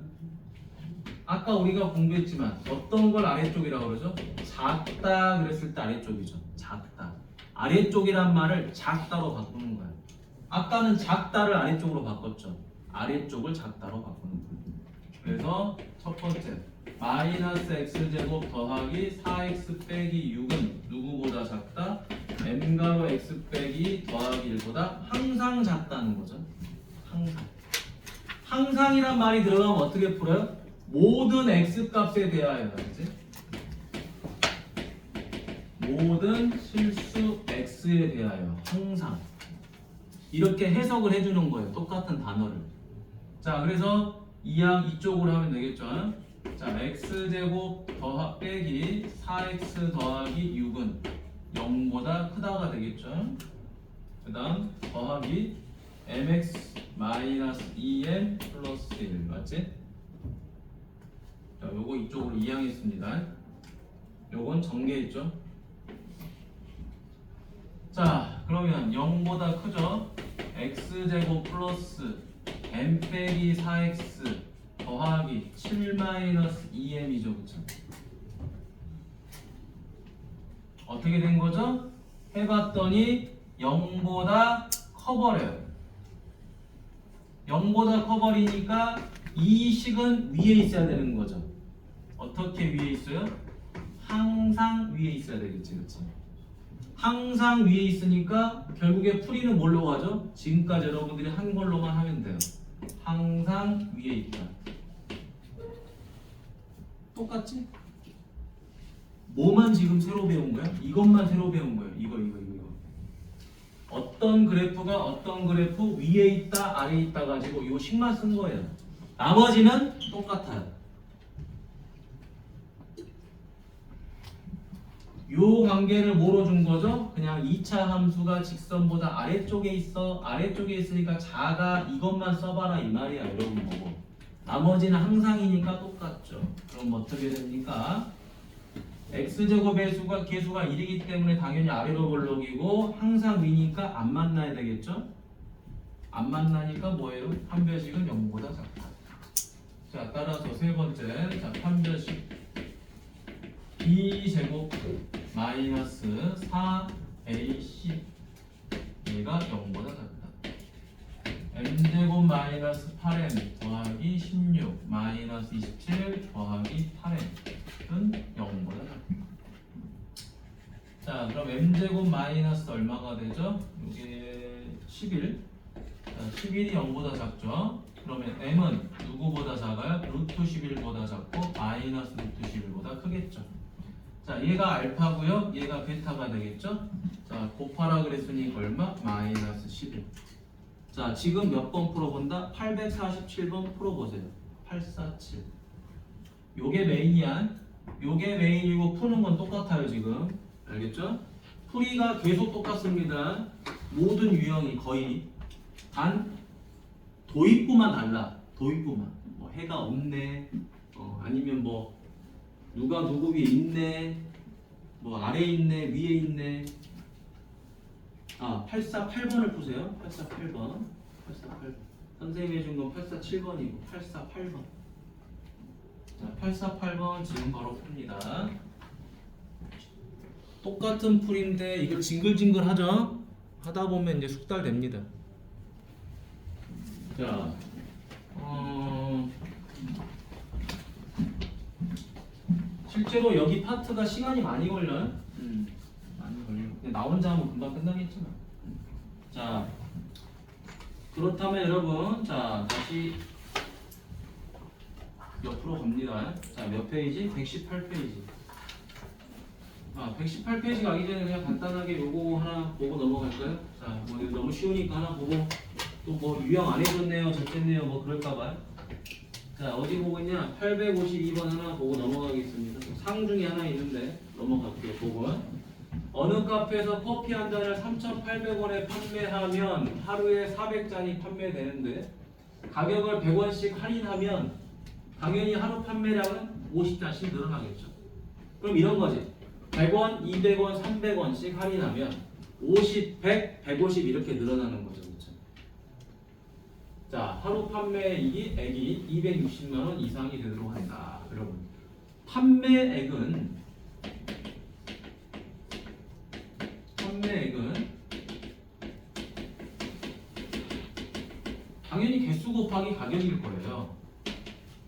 Speaker 1: 아까 우리가 공부했지만 어떤 걸 아래쪽이라고 그러죠? 작다 그랬을 때 아래쪽이죠. 작다. 아래쪽이란 말을 작다로 바꾸는 거야. 아까는 작다를 아래쪽으로 바꿨죠. 아래쪽을 작다로 바꾸는 거야. 그래서 첫 번째 마이너스 x제곱 더하기 4x 빼기 6은 누구보다 작다? m가로 x 빼기 더하기 1보다 항상 작다는 거죠. 항상이란 말이 들어가면 어떻게 풀어요? 모든 x 값에 대하여, 그치? 모든 실수 x에 대하여 항상 이렇게 해석을 해주는 거예요. 똑같은 단어를. 자, 그래서 이쪽으로 하면 되겠죠. 자, x제곱 빼기 4x 더하기 6은 0보다 크다가 되겠죠. 그 다음 더하기 mx 마이너스 2m 플러스 1 맞지? 자, 요거 이쪽으로 이항했습니다. 요건 전개했죠. 자, 그러면 0보다 크죠? x제곱 플러스 m 빼기 4x 더하기 7 마이너스 2m이죠, 그쵸? 어떻게 된 거죠? 해봤더니 0보다 커버려요. 0보다 커버리니까 이 식은 위에 있어야 되는 거죠. 어떻게 위에 있어요? 항상 위에 있어야 되겠지, 그치? 항상 위에 있으니까 결국에 풀이는 뭘로 가죠? 지금까지 여러분들이 한 걸로만 하면 돼요. 항상 위에 있다. 똑같지? 뭐만 지금 새로 배운 거야? 이것만 새로 배운 거예요. 이거. 어떤 그래프가 어떤 그래프 위에 있다 아래에 있다 가지고 이 식만 쓴 거예요. 나머지는 똑같아요. 요 관계를 뭐로 준 거죠? 그냥 2차 함수가 직선보다 아래쪽에 있어. 아래쪽에 있으니까 작아. 이것만 써봐라 이 말이야 여러분 보고. 나머지는 항상이니까 똑같죠. 그럼 어떻게 됩니까? x제곱의 수가 개수가 1이기 때문에 당연히 아래로 볼록이고 항상 위니까 안 만나야 되겠죠? 안 만나니까 뭐예요? 판별식은 0보다 작다. 자, 따라서 세 번째. 자, 판별식 b제곱 마이너스 4ac 얘가 0보다 작다. m제곱 마이너스 8m 더하기 16 마이너스 27 더하기 8m은 0보다 작다. 자, 그럼 m제곱 마이너스 얼마가 되죠? 이게 11. 자, 11이 0보다 작죠? 그러면 m은 누구보다 작아요? 루트 11보다 작고 마이너스 루트 11보다 크겠죠? 자, 얘가 알파고요. 얘가 베타가 되겠죠? 자, 곱하라 그랬으니까 얼마? 마이너스 11. 자, 지금 몇 번 풀어본다? 847번 풀어보세요. 847. 요게 메인이야. 요게 메인이고 푸는 건 똑같아요 지금. 알겠죠? 풀이가 계속 똑같습니다. 모든 유형이 거의. 단 도입부만 달라. 도입부만. 뭐 해가 없네. 아니면 뭐 누가 누구 위에 있네. 뭐 아래에 있네. 위에 있네. 아, 848번을 푸세요. 848번. 848번. 선생님이 해준 건 847번이고 848번. 자, 848번 지금 바로 풉니다. 똑같은 풀인데 이거 징글징글 하죠? 하다 보면 이제 숙달됩니다. 자, 실제로 여기 파트가 시간이 많이 걸려요. 많이 걸려. 근데 나 혼자 하면 금방 끝나겠지만. 자, 그렇다면 여러분, 자 다시 옆으로 갑니다. 자, 몇 페이지? 118페이지. 118페이지 가기 전에 그냥 간단하게 요거 하나 보고 넘어갈까요? 자, 뭐 너무 쉬우니까 하나 보고 또 뭐 유형 안 해줬네요, 적겠네요, 뭐 그럴까봐요. 자, 어디 보고 있냐? 852번 하나 보고 넘어가겠습니다. 상 중에 하나 있는데 넘어갈게요. 보고 어느 카페에서 커피 한 잔을 3,800원에 판매하면 하루에 400잔이 판매되는데 가격을 100원씩 할인하면 당연히 하루 판매량은 50잔씩 늘어나겠죠. 그럼 이런 거지. 100원, 200원, 300원씩 할인하면 50, 100, 150 이렇게 늘어나는 거죠. 그렇죠? 자, 하루 판매액이 260만 원 이상이 되도록 한다. 여러분, 판매액은 당연히 개수 곱하기 가격일 거예요.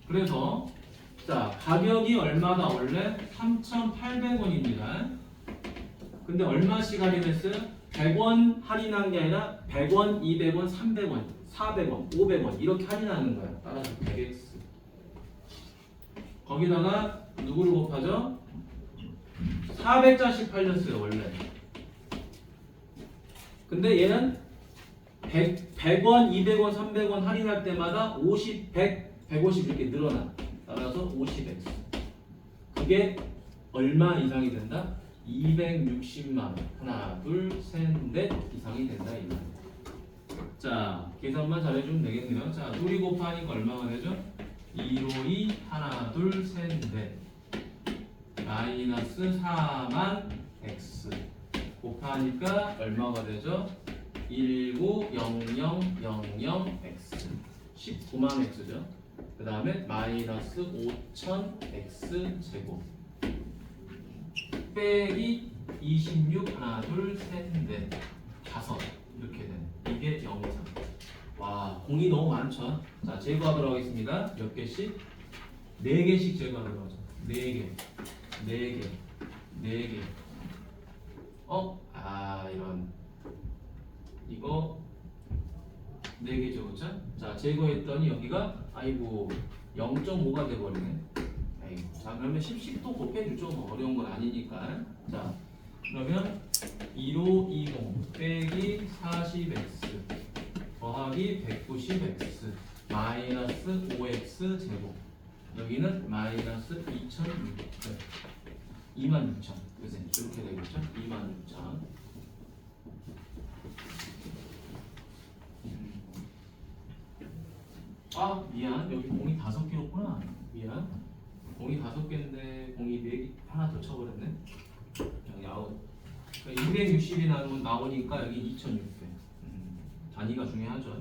Speaker 1: 그래서 자, 가격이 얼마다 원래 3,800원입니다. 근데 얼마씩 할인했어요? 100원 할인한 게 아니라 100원, 200원, 300원, 400원, 500원 이렇게 할인하는 거예요. 따라서 100x. 거기다가 누구를 곱하죠? 400잔씩 팔렸어요 원래. 근데 얘는 100원, 200원, 300원 할인할 때마다 50, 100, 150 이렇게 늘어나. 따라서 50x. 그게 얼마 이상이 된다? 260만 원. 하나, 둘, 셋, 넷 이상이 된다 이 말이에요. 자, 계산만 잘해주면 되겠네요. 자, 둘이 곱하니까 얼마가 되죠? 2로 2, 하나, 둘, 셋, 넷. 마이너스 4만 x 곱하니까 얼마가 되죠? 190000x 19만 x죠. 그 다음에 마이너스 5000x 제곱 빼기 26 하나 둘셋넷 다섯 이렇게 되는 이게 0 이상. 와 공이 너무 많죠. 자 제거하도록 하겠습니다. 몇 개씩? 4개씩 제거하도록 하죠. 4개 4개 4개 이런 이거 4개죠 그렇죠? 자 제거했더니 여기가 아이고 0.5가 돼버리네. 자 그러면 10씩 또 곱해주죠. 뭐 어려운 건 아니니까. 자 그러면 1520 빼기 40x 더하기 190x 마이너스 5x 제곱 여기는 마이너스 2600 26,000 그래서 이렇게 되겠죠? 26,000 미안 여기 공이 5개였구나. 미안 공이 5개인데 공이 4개 하나 더 쳐버렸네. 여기 아웃. 260이 나오니까 여기 2600 단위가 중요하죠.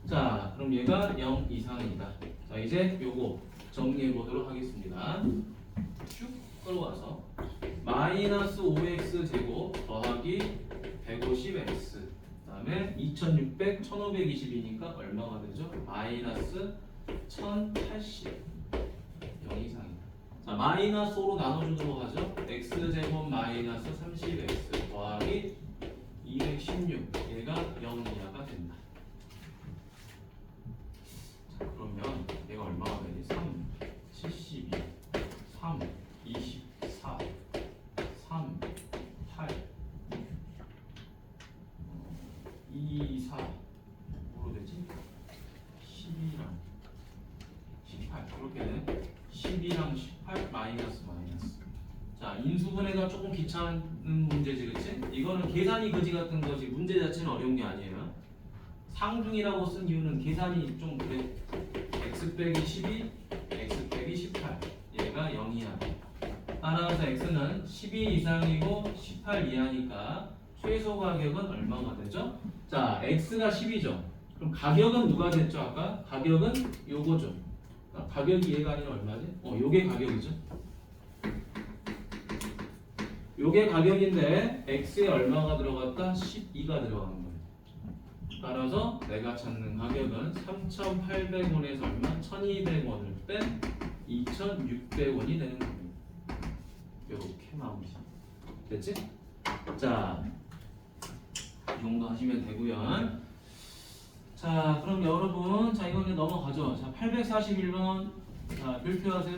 Speaker 1: 자 그럼 얘가 0 이상이다. 자 이제 요거 정리해 보도록 하겠습니다. 쭉 끌어와서 마이너스 5x 제곱 더하기 150x 그 다음에 2600 1520이니까 얼마가 되죠? 마이너스 1080 0 이상이다. 자 마이너스 5로 나눠주도록 하죠. x제곱 마이너스 30x 더하기 216 얘가 0 이하가 된다. 자 그러면 얘가 얼마가 되지? 3 72 3 24 3 8 2 4 뭐로 되지? 12랑 18 이렇게 돼. 12랑 18 마이너스. 자 인수분해가 조금 귀찮은 문제지 그치? 이거는 계산이 거지 같은 거지 문제 자체는 어려운 게 아니에요. 상중이라고 쓴 이유는 계산이 좀 그래. x 빼기 12 x 빼기 18 얘가 0이야. 따라서 x는 12 이상이고 18 이하니까 최소 가격은 얼마가 되죠? 자 x가 10이죠. 그럼 가격은 누가 됐죠? 아까 가격은 요거죠. 가격이 얘가 아니라 얼마지? 요게 가격이죠. 요게 가격인데 x에 얼마가 들어갔다? 12가 들어가는 거예요. 따라서 내가 찾는 가격은 3,800원에서 얼마? 1,200원을 뺀 2,600원이 되는 겁니다. 요렇게 마무리. 됐지? 자, 이 정도 하시면 되고요. 자, 그럼 여러분, 자 이거 이제 넘어가죠. 자, 841번, 자 별표하세요.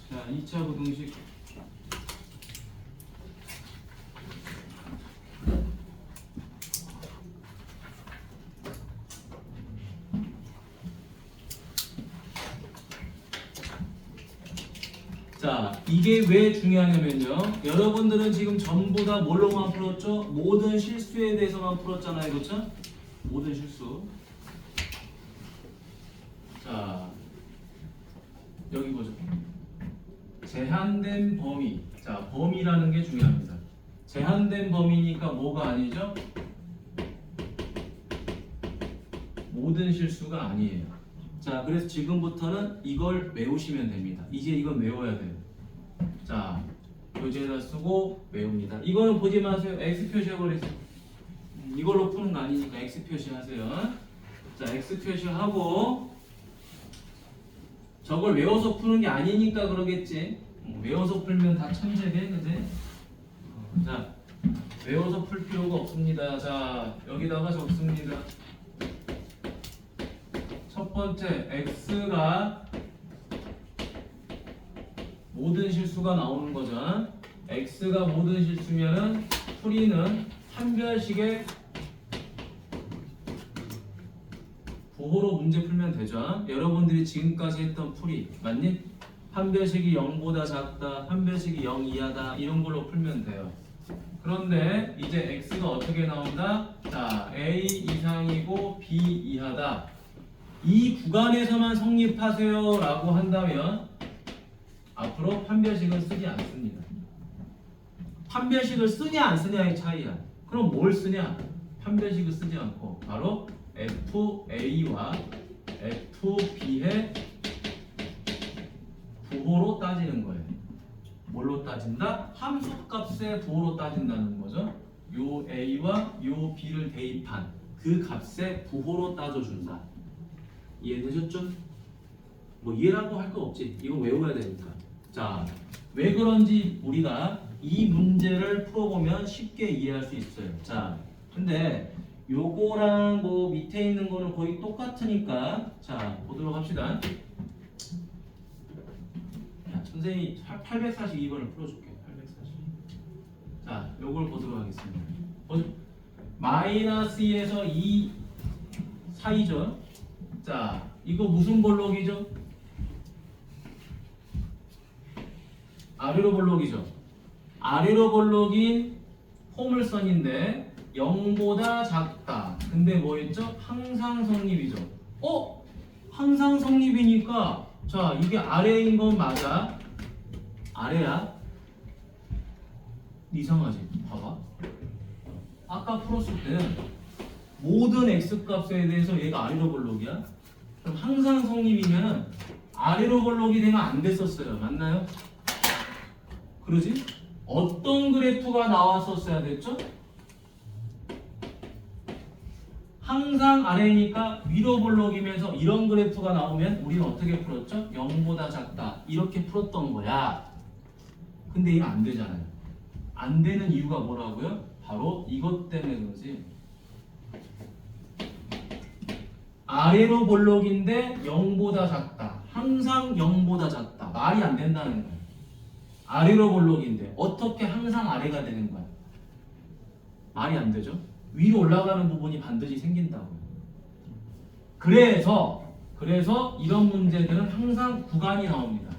Speaker 1: 자, 2차 부등식. 자, 이게 왜 중요하냐면요. 여러분들은 지금 전부 다 뭘로만 풀었죠? 모든 실수에 대해서만 풀었잖아요. 그렇죠? 모든 실수. 자, 여기 보죠. 제한된 범위. 자, 범위라는 게 중요합니다. 제한된 범위니까 뭐가 아니죠? 모든 실수가 아니에요. 자, 그래서 지금부터는 이걸 외우시면 됩니다. 이제 이건 외워야 돼요. 자, 교재에다 쓰고 외웁니다. 이거는 보지 마세요. X 표시해버리세요. 이걸로 푸는 거 아니니까 X 표시하세요. 자, X 표시하고 저걸 외워서 푸는 게 아니니까 그러겠지. 외워서 풀면 다 천재게, 그지? 자, 외워서 풀 필요가 없습니다. 자, 여기다가 적습니다. 첫 번째, x가 모든 실수가 나오는 거죠. x가 모든 실수면은 풀이는 한별식의 부호로 문제 풀면 되죠. 여러분들이 지금까지 했던 풀이 맞니? 한별식이 0보다 작다, 한별식이 0 이하다 이런 걸로 풀면 돼요. 그런데 이제 x가 어떻게 나온다? 자, a 이상이고 b 이하다. 이 구간에서만 성립하세요 라고 한다면 앞으로 판별식은 쓰지 않습니다. 판별식을 쓰냐 안 쓰냐의 차이야. 그럼 뭘 쓰냐? 판별식을 쓰지 않고 바로 FA와 FB의 부호로 따지는 거예요. 뭘로 따진다? 함수값의 부호로 따진다는 거죠. 요 A와 요 B를 대입한 그 값의 부호로 따져준다. 이해되셨죠? 뭐 이해라고 할 거 없지. 이거 외워야 되니까. 자, 왜 그런지 우리가 이 문제를 풀어보면 쉽게 이해할 수 있어요. 자, 근데 요거랑 뭐 밑에 있는 거는 거의 똑같으니까 자, 보도록 합시다. 야, 선생님이 842번을 풀어줄게. 842. 자, 요걸 보도록 하겠습니다. 마이너스 2에서 2 사이죠. 자, 이거 무슨 볼록이죠? 아래로 볼록이죠. 아래로 볼록인 포물선인데 0보다 작다. 근데 뭐였죠? 항상 성립이죠. 항상 성립이니까 자, 이게 아래인 건 맞아. 아래야. 이상하지? 봐봐. 아까 풀었을 때는 모든 x값에 대해서 얘가 아래로 볼록이야. 그럼 항상 성립이면 아래로 볼록이 되면 안 됐었어요. 맞나요? 그러지? 어떤 그래프가 나왔었어야 됐죠? 항상 아래니까 위로 볼록이면서 이런 그래프가 나오면 우리는 어떻게 풀었죠? 0보다 작다. 이렇게 풀었던 거야. 근데 이거 안 되잖아요. 안 되는 이유가 뭐라고요? 바로 이것 때문에 그러지. 아래로 볼록인데 0보다 작다. 항상 0보다 작다. 말이 안 된다는 거야. 아래로 볼록인데 어떻게 항상 아래가 되는 거야? 말이 안 되죠? 위로 올라가는 부분이 반드시 생긴다고요. 그래서 이런 문제들은 항상 구간이 나옵니다.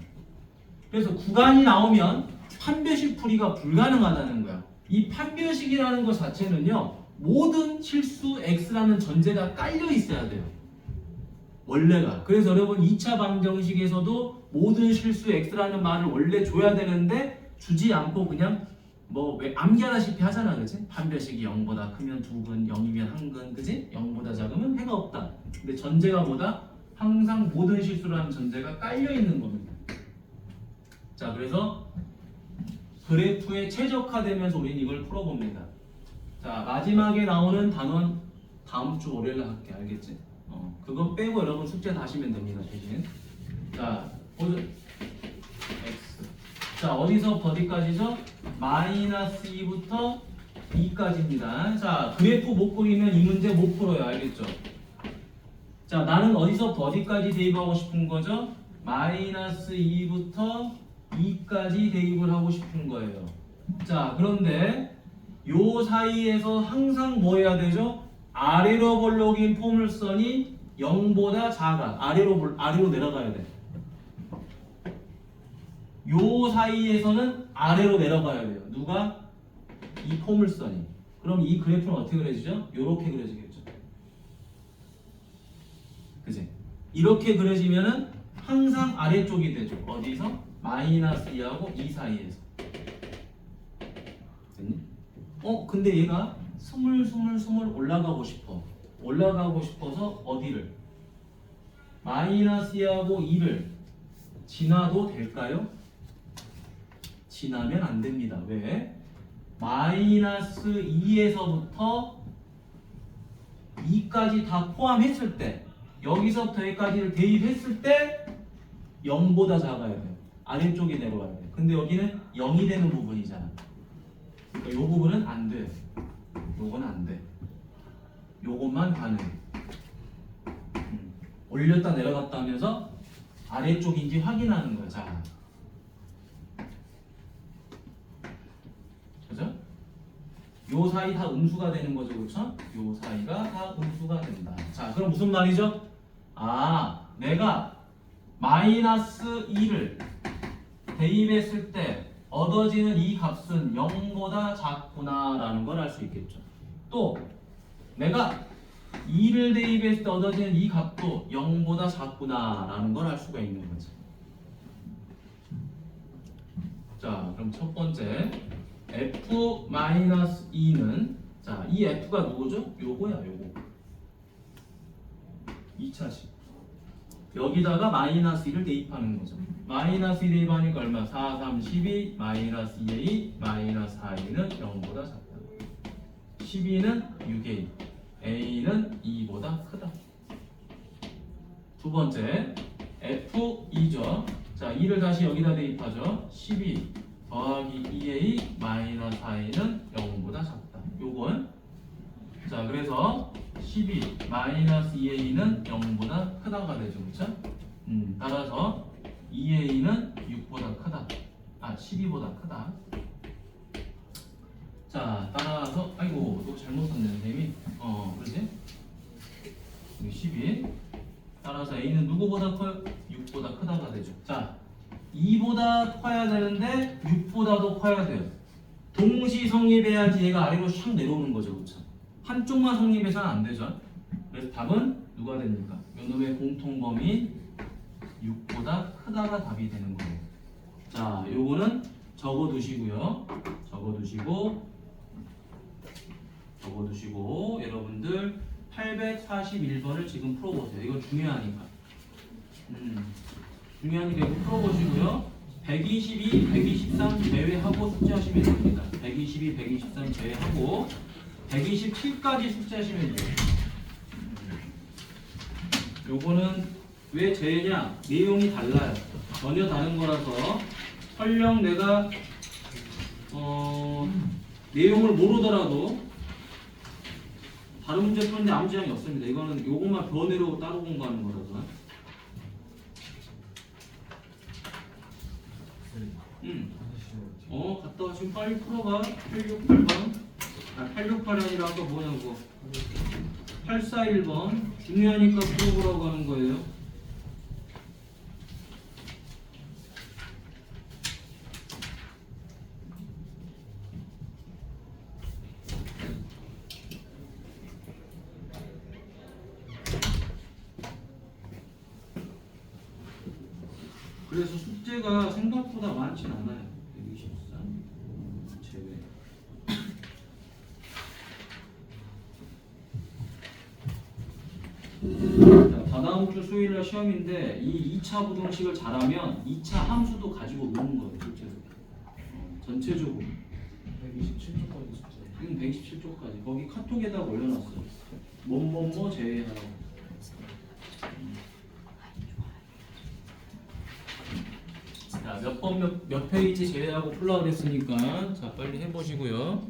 Speaker 1: 그래서 구간이 나오면 판별식 풀이가 불가능하다는 거야. 이 판별식이라는 것 자체는요, 모든 실수 x라는 전제가 깔려 있어야 돼요. 원래가. 그래서 여러분 2차 방정식에서도 모든 실수 x라는 말을 원래 줘야 되는데 주지 않고 그냥 뭐 왜 암기하다시피 하잖아, 그치? 판별식이 0보다 크면 2근, 0이면 1근, 그치? 0보다 작으면 해가 없다. 근데 전제가 뭐다? 항상 모든 실수라는 전제가 깔려 있는 겁니다. 자, 그래서 그래프에 최적화되면서 우리는 이걸 풀어봅니다. 자, 마지막에 나오는 단원 다음 주 월요일에 할게. 알겠지? 그거 빼고 여러분 숙제 다 하시면 됩니다. 대신. 자, 보죠. x. 자, 어디서 어디까지죠? 마이너스 2부터 2까지입니다. 자, 그래프 못 그리면 이 문제 못 풀어요. 알겠죠? 자, 나는 어디서 어디까지 대입하고 싶은 거죠? 마이너스 2부터 2까지 대입을 하고 싶은 거예요. 자, 그런데 요 사이에서 항상 뭐 해야 되죠? 아래로 볼록인 포물선이 0보다 작아. 아래로 내려가야 돼. 요 사이에서는 아래로 내려가야 돼요. 누가? 이 포물선이. 그럼 이 그래프는 어떻게 그려지죠? 요렇게 그려지겠죠. 그치? 이렇게 그려지면은 항상 아래쪽이 되죠. 어디서? 마이너스 2하고 2 사이에서. 됐니? 근데 얘가 스물 올라가고 싶어. 올라가고 싶어서 어디를? 마이너스 2하고 2를 지나도 될까요? 지나면 안 됩니다. 왜? 마이너스 2에서부터 2까지 다 포함했을 때, 여기서부터 여기까지를 대입했을 때 0보다 작아야 돼요. 아래쪽에 내려가야 돼요. 근데 여기는 0이 되는 부분이잖아. 그러니까 이 부분은 안 돼요. 요건 안 돼. 요것만 가능해. 올렸다 내려갔다 하면서 아래쪽인지 확인하는 거야. 자, 그죠? 요 사이 다 음수가 되는 거죠, 그렇죠? 요 사이가 다 음수가 된다. 자, 그럼 무슨 말이죠? 내가 마이너스 2를 대입했을 때 얻어지는 이 값은 0보다 작구나 라는 걸 알 수 있겠죠. 또 내가 2를 대입했을 때 얻어지는 이 값도 0보다 작구나 라는 걸 알 수가 있는 거죠. 자, 그럼 첫 번째 f-2는 자, 이 f가 누구죠? 요거야, 요거. 2차식. 여기다가 마이너스 1을 대입하는 거죠. 마이너스 2 대입하니까 얼마? 4, 3, 12, 마이너스 2a, 마이너스 4a는 0보다 작다. 12는 6a, a는 2보다 크다. 두 번째, f2죠. 자, 2를 다시 여기다 대입하죠. 12 더하기 2a 마이너스 4a는 0보다 작다. 요건 자, 그래서 12 마이너스 2a는 0보다 크다가 되죠. 그쵸? 따라서 2a는 6보다 크다. 12보다 크다. 자, 따라서 아이고, 너 잘못 썼네, 선생님이. 그렇지? 여기 12. 따라서 a는 누구보다 커요? 6보다 크다가 되죠. 자, 2보다 커야 되는데 6보다도 커야 돼요. 동시 성립해야지 얘가 아래로 샥 내려오는 거죠. 그렇죠? 한쪽만 성립해서는 안 되죠. 그래서 답은 누가 됩니까? 요놈의 공통범위 6보다 크다가 답이 되는 거예요. 자, 요거는 적어두시고요. 적어두시고 여러분들 841번을 지금 풀어보세요. 이거 중요하니까. 중요하니까 이거 풀어보시고요. 122, 123 제외하고 숙제하시면 됩니다. 122, 123 제외하고 127까지 숙제하시면 돼요. 요거는 왜 제외냐? 내용이 달라요. 전혀 다른 거라서 설령 내가 내용을 모르더라도 다른 문제 푸는데 아무 지장이 없습니다. 이거는 요것만 변으로 따로 공부하는 거라서. 갔다 와. 지금 빨리 풀어봐. 868번. 868이 아니라 아까 뭐냐고. 841번. 중요하니까 풀어보라고 하는 거예요. 그래서 숙제가 생각보다 많진 않아요. 123 제외. 자, 다다음 주 수요일날 시험인데 이 2차 부등식을 잘하면 2차 함수도 가지고 노는 거예요. 실제로. 전체적으로.
Speaker 3: 127쪽까지 숙제.
Speaker 1: 127쪽까지. 거기 카톡에다 올려놨어요. 뭐뭐뭐 제외하라고. 자, 몇 페이지 제외하고 풀라 그랬으니까 자, 빨리 해보시고요.